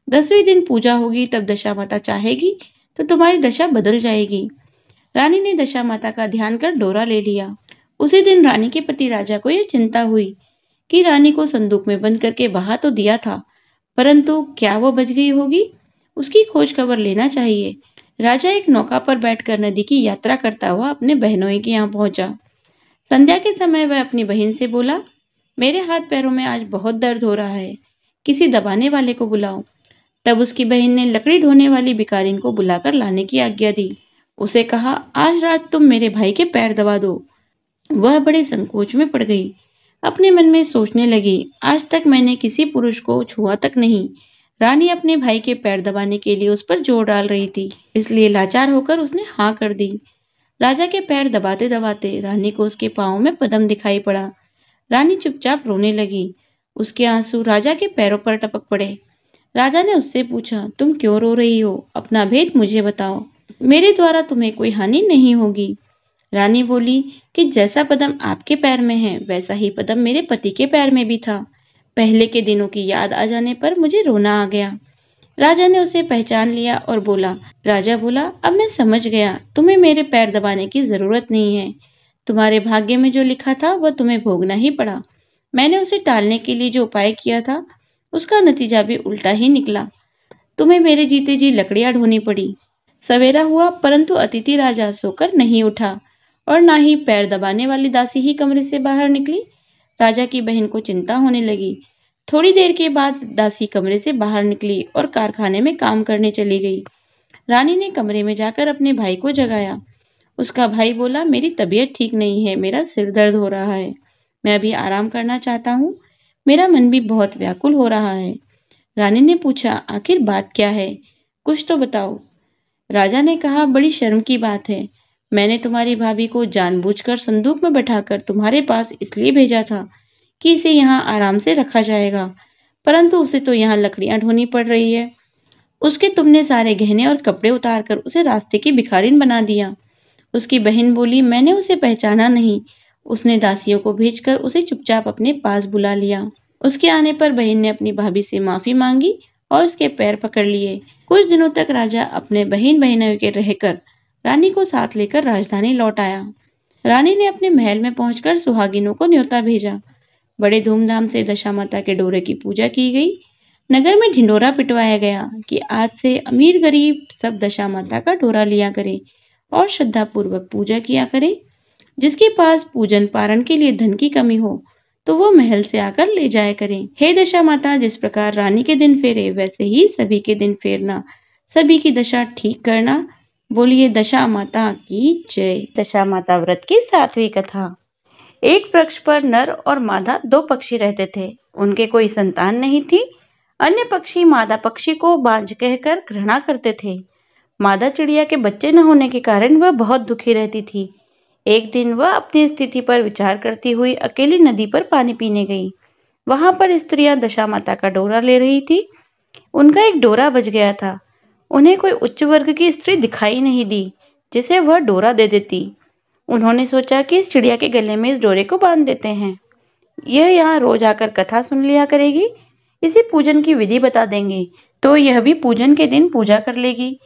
10वें दिन पूजा होगी, तब दशा माता चाहेगी तो तुम्हारी दशा बदल जाएगी। रानी ने दशा माता का ध्यान कर डोरा ले लिया। उसी दिन रानी के पति राजा को यह चिंता हुई कि रानी को संदूक में बंद करके बहा तो दिया था, परंतु क्या वो बच गई होगी? उसकी खोज खबर लेना चाहिए। राजा एक नौका पर बैठकर नदी की यात्रा करता हुआ अपने बहनोई के यहाँ पहुंचा। संध्या के समय वह अपनी बहन से बोला, मेरे हाथ पैरों में आज बहुत दर्द हो रहा है, किसी दबाने वाले को बुलाओ। तब उसकी बहन ने लकड़ी ढोने वाली भिखारिन को बुलाकर लाने की आज्ञा दी। उसे कहा, आज रात तुम मेरे भाई के पैर दबा दो। वह बड़े संकोच में पड़ गई। अपने मन में सोचने लगी, आज तक मैंने किसी पुरुष को छुआ तक नहीं। रानी अपने भाई के पैर दबाने के लिए उस पर जोर डाल रही थी, इसलिए लाचार होकर उसने हाँ कर दी। राजा के पैर दबाते दबाते रानी को उसके पांव में पदम दिखाई पड़ा। रानी चुपचाप रोने लगी। उसके आंसू राजा के पैरों पर टपक पड़े। राजा ने उससे पूछा, तुम क्यों रो रही हो? अपना भेद मुझे बताओ, मेरे द्वारा तुम्हें कोई हानि नहीं होगी। रानी बोली कि जैसा पदम आपके पैर में है, वैसा ही पदम मेरे पति के पैर में भी था। पहले के दिनों की याद आ जाने पर मुझे रोना आ गया। राजा ने उसे पहचान लिया और बोला, राजा बोला, अब मैं समझ गया, तुम्हें मेरे पैर दबाने की जरूरत नहीं है। तुम्हारे भाग्य में जो लिखा था वह तुम्हें भोगना ही पड़ा। मैंने उसे टालने के लिए जो उपाय किया था, उसका नतीजा भी उल्टा ही निकला। तुम्हें मेरे जीते जी लकड़ियां ढोनी पड़ी। सवेरा हुआ, परंतु अतिथि राजा सोकर नहीं उठा और ना ही पैर दबाने वाली दासी ही कमरे से बाहर निकली। राजा की बहन को चिंता होने लगी। थोड़ी देर के बाद दासी कमरे से बाहर निकली और कारखाने में काम करने चली गई। रानी ने कमरे में जाकर अपने भाई को जगाया। उसका भाई बोला, मेरी तबीयत ठीक नहीं है, मेरा सिर दर्द हो रहा है, मैं अभी आराम करना चाहता हूँ, मेरा मन भी बहुत व्याकुल हो रहा है। रानी ने पूछा, आखिर बात क्या है, कुछ तो बताओ। राजा ने कहा, बड़ी शर्म की बात है, मैंने तुम्हारी भाभी को जानबूझकर संदूक में बैठाकर तुम्हारे पास इसलिए भेजा था कि इसे यहाँ आराम से रखा जाएगा, परंतु उसे तो यहाँ लकड़ियां ढोनी पड़ रही है। उसके तुमने सारे गहने और कपड़े उतारकर उसे रास्ते की भिखारिन बना दिया। उसकी बहन बोली, मैंने उसे पहचाना नहीं। उसने दासियों को भेजकर उसे चुपचाप अपने पास बुला लिया। उसके आने पर बहन ने अपनी भाभी से माफी मांगी और उसके पैर पकड़ लिए। कुछ दिनों तक राजा अपने बहन बहनोई के रहकर रानी को साथ लेकर राजधानी लौट आया। रानी ने अपने महल में पहुंचकर सुहागिनों को न्योता भेजा। बड़े धूमधाम से दशा माता के डोरे की पूजा की गई। नगर में ढिंडोरा पिटवाया गया कि आज से अमीर गरीब सब दशा माता का डोरा लिया करे और श्रद्धा पूर्वक पूजा किया करे। जिसके पास पूजन पारण के लिए धन की कमी हो तो वो महल से आकर ले जाया करें। हे दशा माता, जिस प्रकार रानी के दिन फेरे वैसे ही सभी के दिन फेरना, सभी की दशा ठीक करना। बोलिए दशा माता की जय। दशा माता व्रत की 7वीं कथा। एक वृक्ष पर नर और मादा 2 पक्षी रहते थे। उनके कोई संतान नहीं थी। अन्य पक्षी मादा पक्षी को बांझ कहकर घृणा करते थे। मादा चिड़िया के बच्चे न होने के कारण वह बहुत दुखी रहती थी। एक दिन वह अपनी स्थिति पर विचार करती हुई अकेली नदी पर पानी पीने गई। वहां पर स्त्रियां दशा माता का डोरा ले रही थी। उनका एक डोरा बच गया था। उन्हें कोई उच्च वर्ग की स्त्री दिखाई नहीं दी जिसे वह डोरा दे देती। उन्होंने सोचा कि इस चिड़िया के गले में इस डोरे को बांध देते हैं। यह यहाँ रोज आकर कथा सुन लिया करेगी। इसे पूजन की विधि बता देंगे तो यह भी पूजन के दिन पूजा कर लेगी।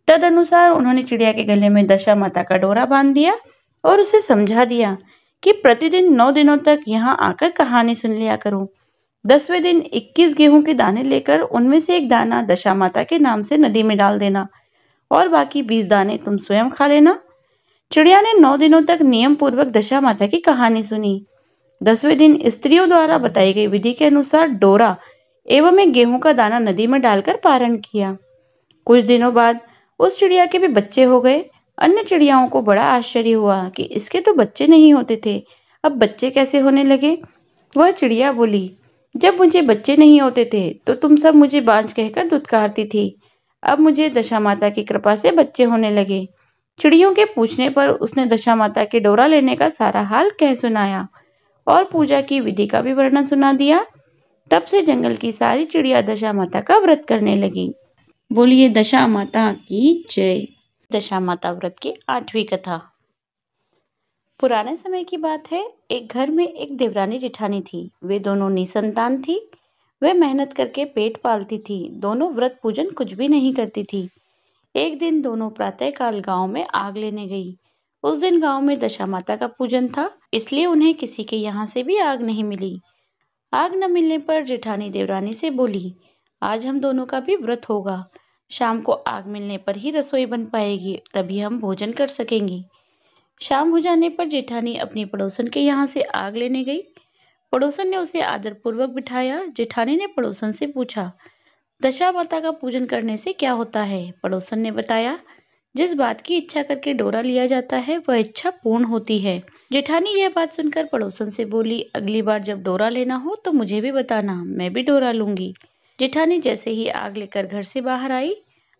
तदनुसार उन्होंने चिड़िया के गले में दशा माता का डोरा बांध दिया और उसे समझा दिया कि प्रतिदिन 9 दिनों तक यहाँ आकर कहानी सुन लिया करो। 10वें दिन 21 गेहूं के दाने लेकर उनमें से एक दाना दशा माता के नाम से नदी में डाल देना और बाकी 20 दाने तुम स्वयं खा लेना। चिड़िया ने 9 दिनों तक नियम पूर्वक दशा माता की कहानी सुनी। 10वें दिन स्त्रियों द्वारा बताई गई विधि के अनुसार डोरा एवं एक गेहूं का दाना नदी में डालकर पारण किया। कुछ दिनों बाद उस चिड़िया के भी बच्चे हो गए। अन्य चिड़ियाओं को बड़ा आश्चर्य हुआ कि इसके तो बच्चे नहीं होते थे, अब बच्चे कैसे होने लगे। वह चिड़िया बोली, जब मुझे बच्चे नहीं होते थे तो तुम सब मुझे बांझ कहकर दुत्कारती थी। अब मुझे दशा माता की कृपा से बच्चे होने लगे। चिड़ियों के पूछने पर उसने दशा माता के डोरा लेने का सारा हाल कह सुनाया और पूजा की विधि का भी वर्णन सुना दिया। तब से जंगल की सारी चिड़िया दशा माता का व्रत करने लगी। बोलिए दशा माता की जय। दशा माता व्रत की 8वीं कथा। पुराने समय की बात है। एक घर में एक देवरानी जेठानी थी। वे दोनों निसंतान थी। वे मेहनत करके पेट पालती थी। दोनों व्रत पूजन कुछ भी नहीं करती थी। एक दिन दोनों प्रातःकाल गांव में आग लेने गई। उस दिन गांव में दशा माता का पूजन था, इसलिए उन्हें किसी के यहाँ से भी आग नहीं मिली। आग न मिलने पर जेठानी देवरानी से बोली, आज हम दोनों का भी व्रत होगा। शाम को आग मिलने पर ही रसोई बन पाएगी, तभी हम भोजन कर सकेंगे। शाम हो जाने पर जेठानी अपनी पड़ोसन के यहाँ से आग लेने गई। पड़ोसन ने उसे आदर पूर्वक बिठाया। जेठानी ने पड़ोसन से पूछा, दशा माता का पूजन करने से क्या होता है। पड़ोसन ने बताया, जिस बात की इच्छा करके डोरा लिया जाता है वह इच्छा पूर्ण होती है। जेठानी यह बात सुनकर पड़ोसन से बोली, अगली बार जब डोरा लेना हो तो मुझे भी बताना, मैं भी डोरा लूंगी। जेठानी जैसे ही आग लेकर घर से बाहर आई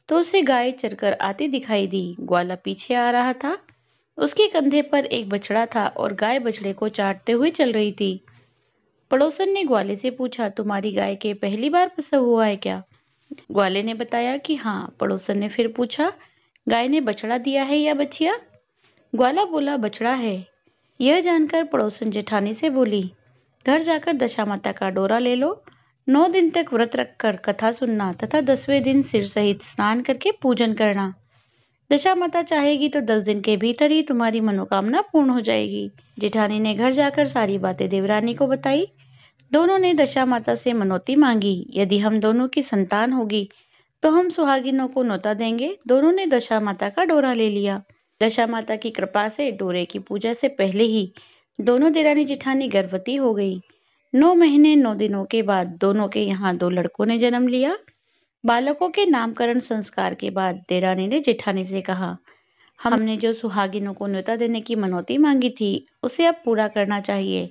तो उसे गाय चरकर आती दिखाई दी। ग्वाला पीछे आ रहा था। उसके कंधे पर एक बछड़ा था और गाय बछड़े को चाटते हुए चल रही थी। पड़ोसन ने ग्वाले से पूछा, तुम्हारी गाय के पहली बार प्रसव हुआ है क्या। ग्वाले ने बताया कि हाँ। पड़ोसन ने फिर पूछा, गाय ने बछड़ा दिया है या बछिया। ग्वाला बोला, बछड़ा है। यह जानकर पड़ोसन जेठानी से बोली, घर जाकर दशा माता का डोरा ले लो। 9 दिन तक व्रत रखकर कथा सुनना तथा 10वें दिन सिर सहित स्नान करके पूजन करना। दशा माता चाहेगी तो 10 दिन के भीतर ही तुम्हारी मनोकामना पूर्ण हो जाएगी। जेठानी ने घर जाकर सारी बातें देवरानी को बताई। दोनों ने दशा माता से मनौती मांगी, यदि हम दोनों की संतान होगी तो हम सुहागिनों को न्योता देंगे। दोनों ने दशा माता का डोरा ले लिया। दशा माता की कृपा से डोरे की पूजा से पहले ही दोनों देरानी जेठानी गर्भवती हो गई। 9 महीने 9 दिनों के बाद दोनों के यहाँ 2 लड़कों ने जन्म लिया। बालकों के नामकरण संस्कार के बाद देरानी ने जेठानी से कहा, हमने जो सुहागिनों को न्योता देने की मनौती मांगी थी उसे अब पूरा करना चाहिए।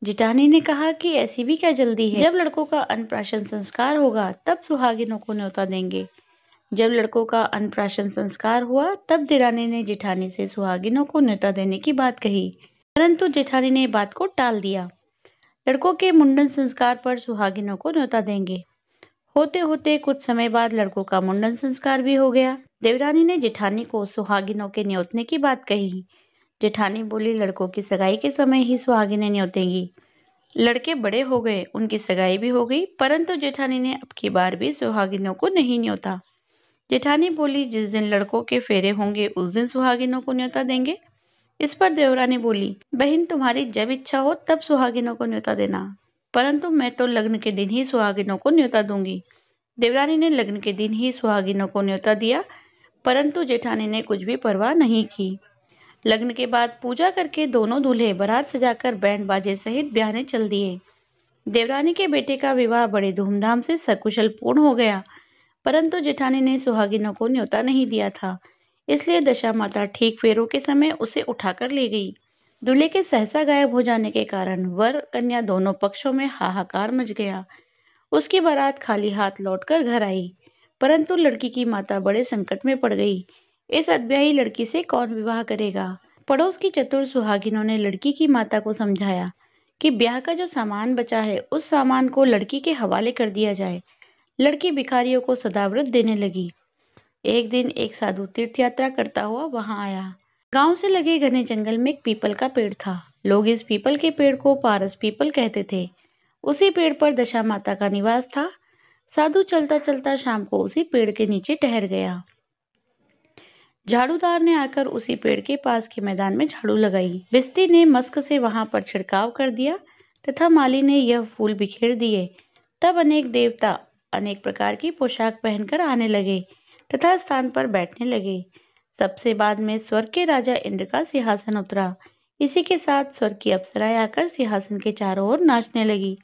जेठानी ने कहा कि ऐसी भी क्या जल्दी है, जब लड़कों का अन्नप्राशन संस्कार होगा तब सुहागिनों को न्योता देंगे। जब लड़कों का अन्नप्राशन संस्कार हुआ तब देरानी ने जेठानी से सुहागिनों को न्योता देने की बात कही, परंतु जेठानी ने बात को टाल दिया। लड़कों के मुंडन संस्कार पर सुहागिनों को न्योता देंगे। होते होते कुछ समय बाद लड़कों का मुंडन संस्कार भी हो गया। देवरानी ने जेठानी को सुहागिनों के न्योतने की बात कही। जेठानी बोली, लड़कों की सगाई के समय ही सुहागिनें न्योतेंगी। लड़के बड़े हो गए, उनकी सगाई भी हो गई, परंतु जेठानी ने अब की बार भी सुहागिनों को नहीं न्योता। जेठानी बोली, जिस दिन लड़कों के फेरे होंगे उस दिन सुहागिनों को न्योता देंगे। इस पर देवरानी बोली, बहन तुम्हारी जब इच्छा हो तब सुहागिनों को न्योता देना, परंतु मैं तो लग्न के दिन ही सुहागिनों को न्योता दूंगी। देवरानी ने लग्न के दिन ही सुहागिनों को न्योता दिया, परंतु जेठानी ने कुछ भी परवाह नहीं की। लग्न के बाद पूजा करके दोनों दूल्हे बारात सजाकर बैंड बाजे सहित ब्याहने चल दिए। देवरानी के बेटे का विवाह बड़े धूमधाम से सकुशल पूर्ण हो गया, परंतु जेठानी ने सुहागिनों को न्योता नहीं दिया था, इसलिए दशा माता ठीक फेरों के समय उसे उठाकर ले गई। दूल्हे के सहसा गायब हो जाने के कारण वर कन्या दोनों पक्षों में हाहाकार मच गया। उसकी बारात खाली हाथ लौटकर घर आई, परंतु लड़की की माता बड़े संकट में पड़ गई। इस अब्याही लड़की से कौन विवाह करेगा? पड़ोस की चतुर सुहागिनों ने लड़की की माता को समझाया कि ब्याह का जो सामान बचा है उस सामान को लड़की के हवाले कर दिया जाए। लड़की भिखारियों को सदाव्रत देने लगी। एक दिन एक साधु तीर्थ यात्रा करता हुआ वहां आया। गांव से लगे घने जंगल में एक पीपल का पेड़ था। लोग इस पीपल के पेड़ को पारस पीपल कहते थे। उसी पेड़ पर दशा माता का निवास था। साधु चलता चलता शाम को उसी पेड़ के नीचे ठहर गया। झाड़ूदार ने आकर उसी पेड़ के पास के मैदान में झाड़ू लगाई। बिस्ती ने मस्क से वहां पर छिड़काव कर दिया तथा माली ने यह फूल बिखेर दिए। तब अनेक देवता अनेक प्रकार की पोशाक पहनकर आने लगे तथा स्थान पर बैठने लगे। सबसे बाद में स्वर्ग के राजा इंद्र का सिंहासन उतरा। इसी के साथ स्वर्ग की अप्सराएं आकर सिंहासन के चारों ओर नाचने लगी।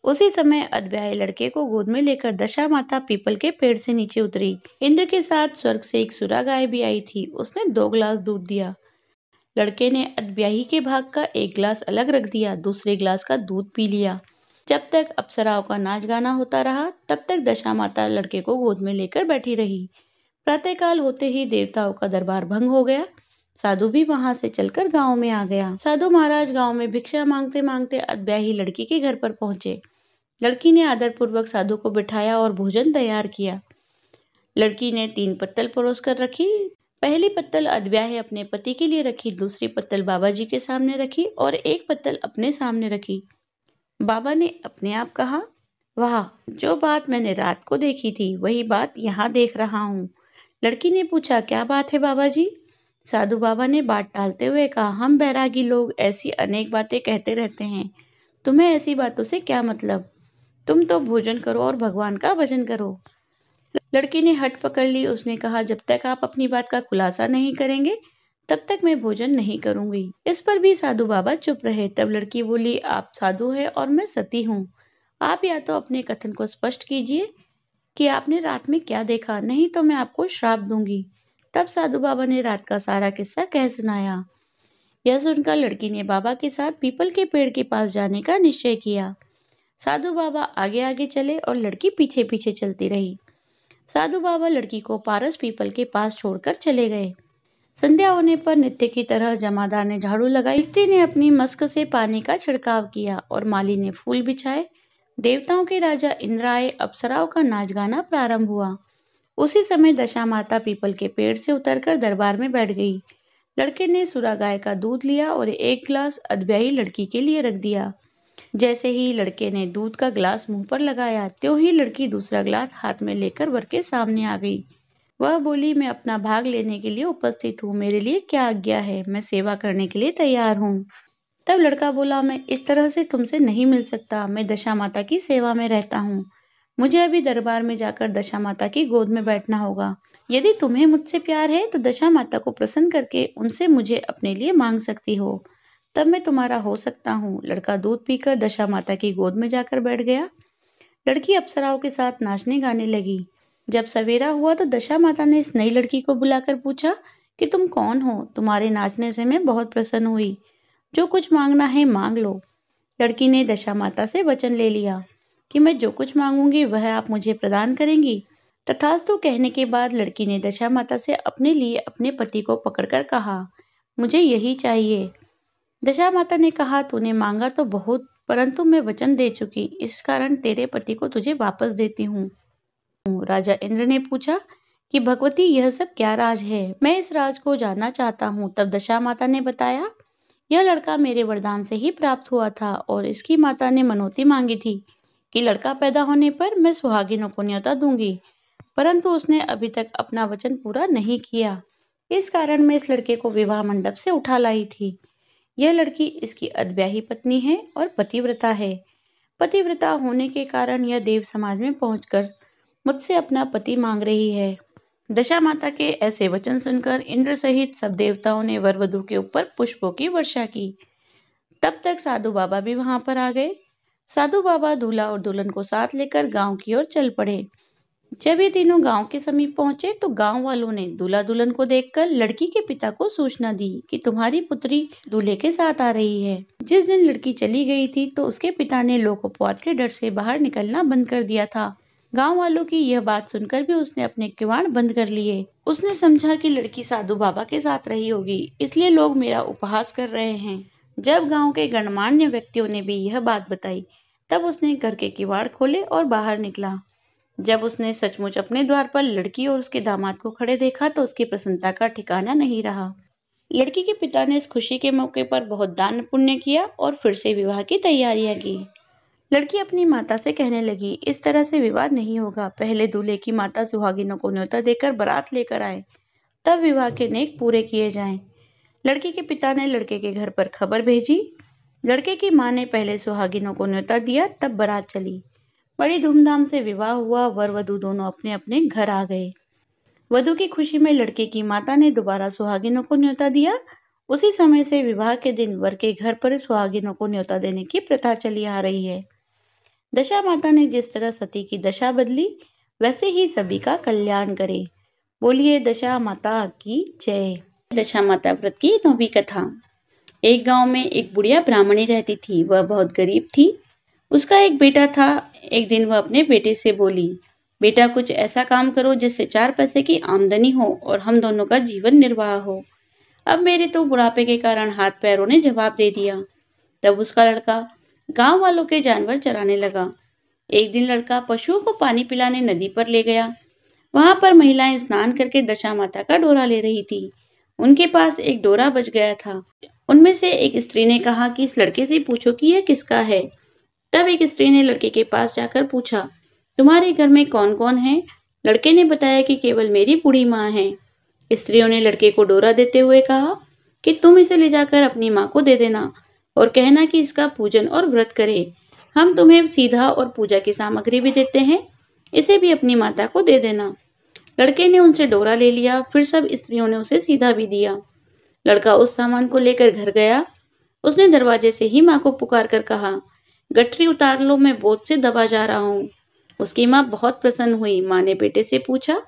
उसी समय अधब्याहे लड़के को गोद में लेकर दशा माता पीपल के पेड़ से नीचे उतरी। इंद्र के साथ स्वर्ग से एक सुरा गाय भी आई थी। उसने 2 गिलास दूध दिया। लड़के ने अधब्याही के भाग का 1 गिलास अलग रख दिया, दूसरे गिलास का दूध पी लिया। जब तक अप्सराओं का नाच गाना होता रहा तब तक दशा माता लड़के को गोद में लेकर बैठी रही। प्रातःकाल होते ही देवताओं का दरबार भंग हो गया। साधु भी वहां से चलकर गांव में आ गया। साधु महाराज गांव में भिक्षा मांगते मांगते अधब्याही लड़की के घर पर पहुंचे। लड़की ने आदरपूर्वक साधु को बिठाया और भोजन तैयार किया। लड़की ने 3 पत्तल परोस कर रखी। पहली पत्तल अधब्याहे अपने पति के लिए रखी, दूसरी पत्तल बाबा जी के सामने रखी और एक पत्तल अपने सामने रखी। बाबा ने अपने आप कहा, वाह, जो बात मैंने रात को देखी थी वही बात यहाँ देख रहा हूँ। लड़की ने पूछा, क्या बात है बाबा जी? साधु बाबा ने बात टालते हुए कहा, हम बैरागी लोग ऐसी अनेक बातें कहते रहते हैं, तुम्हें ऐसी बातों से क्या मतलब? तुम तो भोजन करो और भगवान का भजन करो। लड़की ने हट पकड़ ली। उसने कहा, जब तक आप अपनी बात का खुलासा नहीं करेंगे तब तक मैं भोजन नहीं करूंगी। इस पर भी साधु बाबा चुप रहे। तब लड़की बोली, आप साधु हैं और मैं सती हूँ। आप या तो अपने कथन को स्पष्ट कीजिए कि आपने रात में क्या देखा, नहीं तो मैं आपको श्राप दूंगी। तब साधु बाबा ने रात का सारा किस्सा कह सुनाया। यह सुनकर लड़की ने बाबा के साथ पीपल के पेड़ के पास जाने का निश्चय किया। साधु बाबा आगे आगे चले और लड़की पीछे पीछे चलती रही। साधु बाबा लड़की को पारस पीपल के पास छोड़कर चले गए। संध्या होने पर नित्य की तरह जमादार ने झाड़ू लगाई, स्त्री ने अपनी मस्क से पानी का छिड़काव किया और माली ने फूल बिछाए। देवताओं के राजा इंद्र आए। अप्सराओं का नाच गाना प्रारंभ हुआ। उसी समय दशा माता पीपल के पेड़ से उतरकर दरबार में बैठ गई। लड़के ने सुरा गाय का दूध लिया और 1 गिलास अधब्याही लड़की के लिए रख दिया। जैसे ही लड़के ने दूध का गिलास मुंह पर लगाया, त्यों ही लड़की दूसरा गिलास हाथ में लेकर वर के सामने आ गई। वह बोली, मैं अपना भाग लेने के लिए उपस्थित हूँ, मेरे लिए क्या आज्ञा है? मैं सेवा करने के लिए तैयार हूँ। तब लड़का बोला, मैं इस तरह से तुमसे नहीं मिल सकता, मैं दशा माता की सेवा में रहता हूँ। मुझे अभी दरबार में जाकर दशा माता की गोद में बैठना होगा। यदि तुम्हें मुझसे प्यार है तो दशा माता को प्रसन्न करके उनसे मुझे अपने लिए मांग सकती हो, तब मैं तुम्हारा हो सकता हूँ। लड़का दूध पीकर दशा माता की गोद में जाकर बैठ गया। लड़की अप्सराओं के साथ नाचने गाने लगी। जब सवेरा हुआ तो दशा माता ने इस नई लड़की को बुलाकर पूछा कि तुम कौन हो? तुम्हारे नाचने से मैं बहुत प्रसन्न हुई, जो कुछ मांगना है मांग लो। लड़की ने दशा माता से वचन ले लिया कि मैं जो कुछ मांगूंगी वह आप मुझे प्रदान करेंगी। तथास्तु कहने के बाद लड़की ने दशा माता से अपने लिए अपने पति को पकड़कर कहा, मुझे यही चाहिए। दशा माता ने कहा, तूने मांगा तो बहुत, परंतु मैं वचन दे चुकी, इस कारण तेरे पति को तुझे वापस देती हूँ। राजा इंद्र ने पूछा कि भगवती यह सब क्या राज है, मैं इस राज को जानना चाहता हूँ। तब दशा माता ने बताया, यह लड़का मेरे वरदान से ही प्राप्त हुआ था और इसकी माता ने मनौती मांगी थी कि लड़का पैदा होने पर मैं सुहागिनों को न्योता दूंगी, परंतु उसने अभी तक अपना वचन पूरा नहीं किया। इस कारण मैं इस लड़के को विवाह मंडप से उठा लाई थी। यह लड़की इसकी अद्ब्याही पत्नी है और पतिव्रता है। पतिव्रता होने के कारण यह देव समाज में पहुंचकर मुझसे अपना पति मांग रही है। दशा माता के ऐसे वचन सुनकर इंद्र सहित सब देवताओं ने वर वधू के ऊपर पुष्पों की वर्षा की। तब तक साधु बाबा भी वहां पर आ गए। साधु बाबा दूल्हा और दुल्हन को साथ लेकर गांव की ओर चल पड़े। जब ये तीनों गांव के समीप पहुंचे तो गांव वालों ने दूल्हा दुल्हन को देखकर लड़की के पिता को सूचना दी कि तुम्हारी पुत्री दूल्हे के साथ आ रही है। जिस दिन लड़की चली गई थी तो उसके पिता ने लोकोपवाद के डर से बाहर निकलना बंद कर दिया था। गांव वालों की यह बात सुनकर भी उसने अपने किवाड़ बंद कर लिए। उसने समझा कि लड़की साधु बाबा के साथ रही होगी, इसलिए लोग मेरा उपहास कर रहे हैं। जब गांव के गणमान्य व्यक्तियों ने भी यह बात बताई, तब उसने घर के किवाड़ खोले और बाहर निकला। जब उसने सचमुच अपने द्वार पर लड़की और उसके दामाद को खड़े देखा तो उसकी प्रसन्नता का ठिकाना नहीं रहा। लड़की के पिता ने इस खुशी के मौके पर बहुत दान पुण्य किया और फिर से विवाह की तैयारियां की। लड़की अपनी माता से कहने लगी, इस तरह से विवाह नहीं होगा। पहले दूल्हे की माता सुहागिनों को न्योता देकर बारात लेकर आए, तब विवाह के नेक पूरे किए जाएं। लड़की के पिता ने लड़के के घर पर खबर भेजी। लड़के की मां ने पहले सुहागिनों को न्योता दिया, तब बारात चली। बड़ी धूमधाम से विवाह हुआ। वर वधू दोनों अपने अपने घर आ गए। वधू की खुशी में लड़के की माता ने दोबारा सुहागिनों को न्योता दिया। उसी समय से विवाह के दिन वर के घर पर सुहागिनों को न्योता देने की प्रथा चली आ रही है। दशा माता ने जिस तरह सती की दशा बदली, वैसे ही सभी का कल्याण करे। बोलिए दशा माता की जय। दशा माता व्रत की 9वीं कथा। एक गांव में एक बुढ़िया ब्राह्मणी रहती थी। वह बहुत गरीब थी। उसका एक बेटा था। एक दिन वह अपने बेटे से बोली, बेटा कुछ ऐसा काम करो जिससे 4 पैसे की आमदनी हो और हम दोनों का जीवन निर्वाह हो। अब मेरे तो बुढ़ापे के कारण हाथ पैरों ने जवाब दे दिया। तब उसका लड़का गांव वालों के जानवर चराने लगा। एक दिन लड़का पशुओं को पानी पिलाने नदी पर ले गया। वहां पर महिलाएं स्नान करके दशा माता का डोरा ले रही थी। उनके पास एक डोरा बच गया था। उनमें से एक स्त्री ने कहा कि इस लड़के से पूछो कि यह किसका है। तब एक स्त्री ने लड़के के पास जाकर पूछा, तुम्हारे घर में कौन कौन है? लड़के ने बताया कि केवल मेरी बूढ़ी माँ है। स्त्रियों ने लड़के को डोरा देते हुए कहा कि तुम इसे ले जाकर अपनी माँ को दे देना और कहना कि इसका पूजन और व्रत करे। हम तुम्हें सीधा और पूजा की सामग्री भी देते हैं, इसे भी अपनी माता को दे देना। लड़के ने उनसे डोरा ले लिया। फिर सब स्त्रियों ने उसे सीधा भी दिया। लड़का उस सामान को लेकर घर गया। उसने दरवाजे से ही माँ को पुकार कर कहा, गठरी उतार लो, मैं बोझ से दबा जा रहा हूँ। उसकी माँ बहुत प्रसन्न हुई। माँ ने बेटे से पूछा,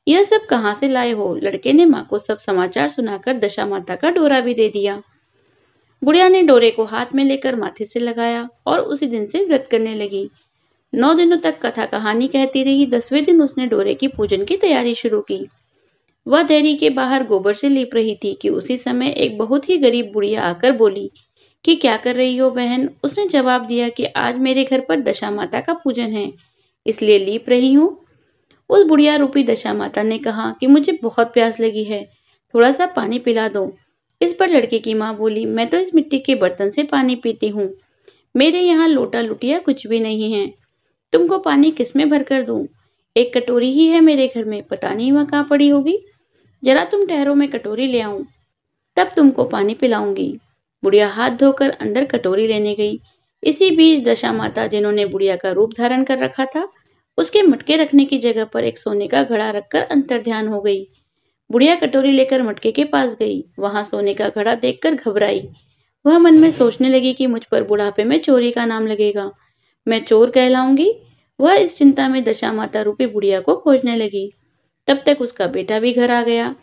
यह सब कहाँ से लाए हो? लड़के ने माँ को सब समाचार सुनाकर दशा माता का डोरा भी दे दिया। बुढ़िया ने डोरे को हाथ में लेकर माथे से लगाया और उसी दिन से व्रत करने लगी। 9 दिनों तक कथा कहानी कहती रही। 10वें दिन उसने डोरे की पूजन की तैयारी शुरू की। वह देरी के बाहर गोबर से लीप रही थी कि उसी समय एक बहुत ही गरीब बुढ़िया आकर बोली कि क्या कर रही हो बहन? उसने जवाब दिया कि आज मेरे घर पर दशा माता का पूजन है, इसलिए लीप रही हूँ। उस बुढ़िया रूपी दशा माता ने कहा कि मुझे बहुत प्यास लगी है, थोड़ा सा पानी पिला दो। इस पर लड़के की माँ बोली, मैं तो इस मिट्टी के बर्तन से पानी पीती हूँ, मेरे यहाँ लोटा लुटिया कुछ भी नहीं है। तुमको पानी किसमें भर कर दूं? एक कटोरी ही है मेरे घर में, पता नहीं वह कहाँ पड़ी होगी। जरा तुम ठहरो, मैं कटोरी ले आऊं, तब तुमको पानी पिलाऊंगी। बुढ़िया हाथ धोकर अंदर कटोरी लेने गई। इसी बीच दशा माता, जिन्होंने बुढ़िया का रूप धारण कर रखा था, उसके मटके रखने की जगह पर एक सोने का घड़ा रखकर अंतर ध्यान हो गई। बुढ़िया कटोरी लेकर मटके के पास गई। वहां सोने का घड़ा देखकर घबराई। वह मन में सोचने लगी कि मुझ पर बुढ़ापे में चोरी का नाम लगेगा, मैं चोर कहलाऊंगी। वह इस चिंता में दशा माता रूपी बुढ़िया को खोजने लगी। तब तक उसका बेटा भी घर आ गया।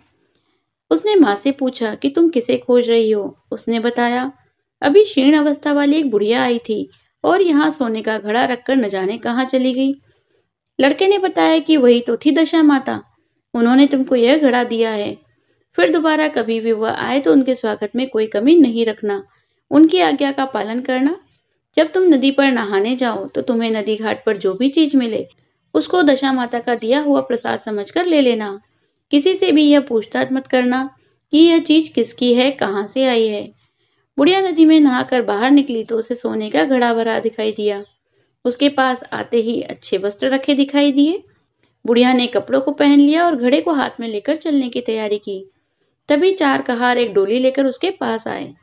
उसने माँ से पूछा कि तुम किसे खोज रही हो? उसने बताया, अभी क्षीण अवस्था वाली एक बुढ़िया आई थी और यहाँ सोने का घड़ा रखकर न जाने कहाँ चली गई। लड़के ने बताया कि वही तो थी दशा माता, उन्होंने तुमको यह घड़ा दिया है। फिर दोबारा कभी भी वह आए तो उनके स्वागत में कोई कमी नहीं रखना, उनकी आज्ञा का पालन करना। जब तुम नदी पर नहाने जाओ तो तुम्हें नदी घाट पर जो भी चीज मिले उसको दशा माता का दिया हुआ प्रसाद समझकर ले लेना। किसी से भी यह पूछताछ मत करना कि यह चीज किसकी है, कहाँ से आई है। बुढ़िया नदी में नहाकर बाहर निकली तो उसे सोने का घड़ा भरा दिखाई दिया। उसके पास आते ही अच्छे वस्त्र रखे दिखाई दिए। बुढ़िया ने कपड़ों को पहन लिया और घड़े को हाथ में लेकर चलने की तैयारी की। तभी 4 कहार एक डोली लेकर उसके पास आए।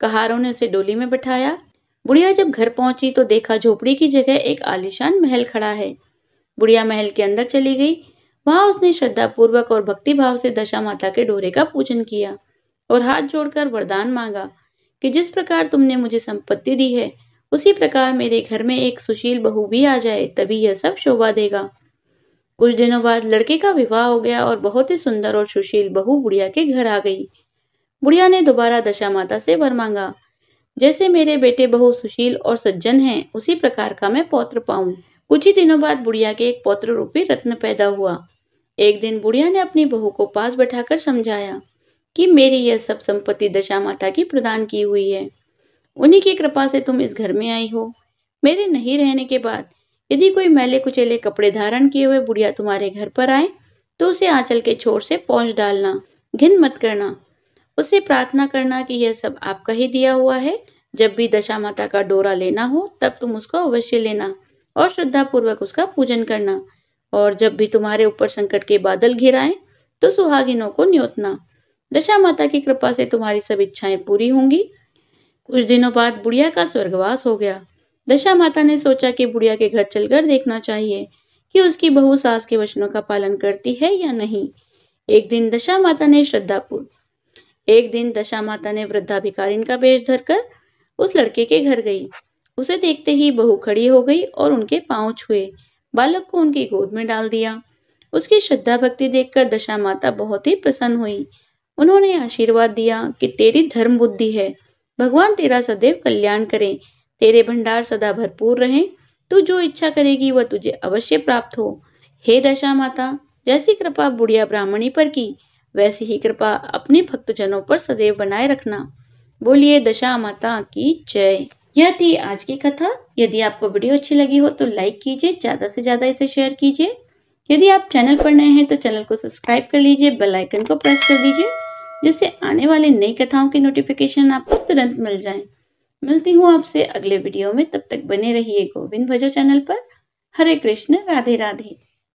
कहारों ने उसे डोली में बिठाया। बुढ़िया जब घर पहुंची तो देखा झोपड़ी की जगह एक आलीशान महल खड़ा है। बुढ़िया महल के अंदर चली गई। वहां उसने श्रद्धापूर्वक और भक्ति भाव से दशा माता के डोरे का पूजन किया और हाथ जोड़कर वरदान मांगा कि जिस प्रकार तुमने मुझे संपत्ति दी है उसी प्रकार मेरे घर में एक सुशील बहू भी आ जाए, तभी यह सब शोभा देगा। कुछ दिनों बाद लड़के का विवाह हो गया और बहुत ही सुंदर और सुशील बहू बुढ़िया के घर आ गई। बुढ़िया ने दोबारा दशा माता से वर मांगा, जैसे मेरे बेटे बहू सुशील और सज्जन हैं, उसी प्रकार का मैं पौत्र पाऊं। कुछ ही दिनों बाद बुढ़िया के एक पौत्र रूपी रत्न पैदा हुआ। एक दिन बुढ़िया ने अपनी बहू को पास बैठाकर समझाया कि मेरी यह सब संपत्ति दशा माता की प्रदान की हुई है। उन्हीं की कृपा से तुम इस घर में आई हो। मेरे नहीं रहने के बाद यदि कोई मैले कुचेले कपड़े धारण किए हुए बुढ़िया तुम्हारे घर पर आए तो उसे आंचल के छोर से पोंछ डालना, घिन मत करना। उससे प्रार्थना करना कि यह सब आपका ही दिया हुआ है। जब भी दशा माता का डोरा लेना हो तब तुम उसको अवश्य लेना और श्रद्धा पूर्वक उसका पूजन करना। और जब भी तुम्हारे ऊपर संकट के बादल घिर आए तो सुहागिनों को न्योतना। दशा माता की कृपा से तुम्हारी सब इच्छाएं पूरी होंगी। कुछ दिनों बाद बुढ़िया का स्वर्गवास हो गया। दशा माता ने सोचा कि बुढ़िया के घर चलकर देखना चाहिए कि उसकी बहू सास के वचनों का पालन करती है या नहीं। एक दिन दशा माता ने वृद्धा भिखारिन का वेश धरकर उस लड़के के घर गई। उसे देखते ही बहू खड़ी हो गई और उनके पांव छुए, बालक को उनकी गोद में डाल दिया। उसकी श्रद्धा भक्ति देखकर दशा माता बहुत ही प्रसन्न हुई। उन्होंने आशीर्वाद दिया कि तेरी धर्म बुद्धि है, भगवान तेरा सदैव कल्याण करें, तेरे भंडार सदा भरपूर रहें, तू जो इच्छा करेगी वह तुझे अवश्य प्राप्त हो। हे दशा माता, जैसी कृपा बुढ़िया ब्राह्मणी पर की वैसी ही कृपा अपने भक्तजनों पर सदैव बनाए रखना। बोलिए दशा माता की जय। यह थी आज की कथा। यदि आपको वीडियो अच्छी लगी हो तो लाइक कीजिए, ज्यादा से ज्यादा इसे शेयर कीजिए। यदि आप चैनल पर नए हैं तो चैनल को सब्सक्राइब कर लीजिए, बेल आइकन को प्रेस कर दीजिए जिससे आने वाले नई कथाओं की नोटिफिकेशन आपको तुरंत मिल जाए। मिलती हूँ आपसे अगले वीडियो में, तब तक बने रहिए गोविंद भजो चैनल पर। हरे कृष्ण, राधे राधे।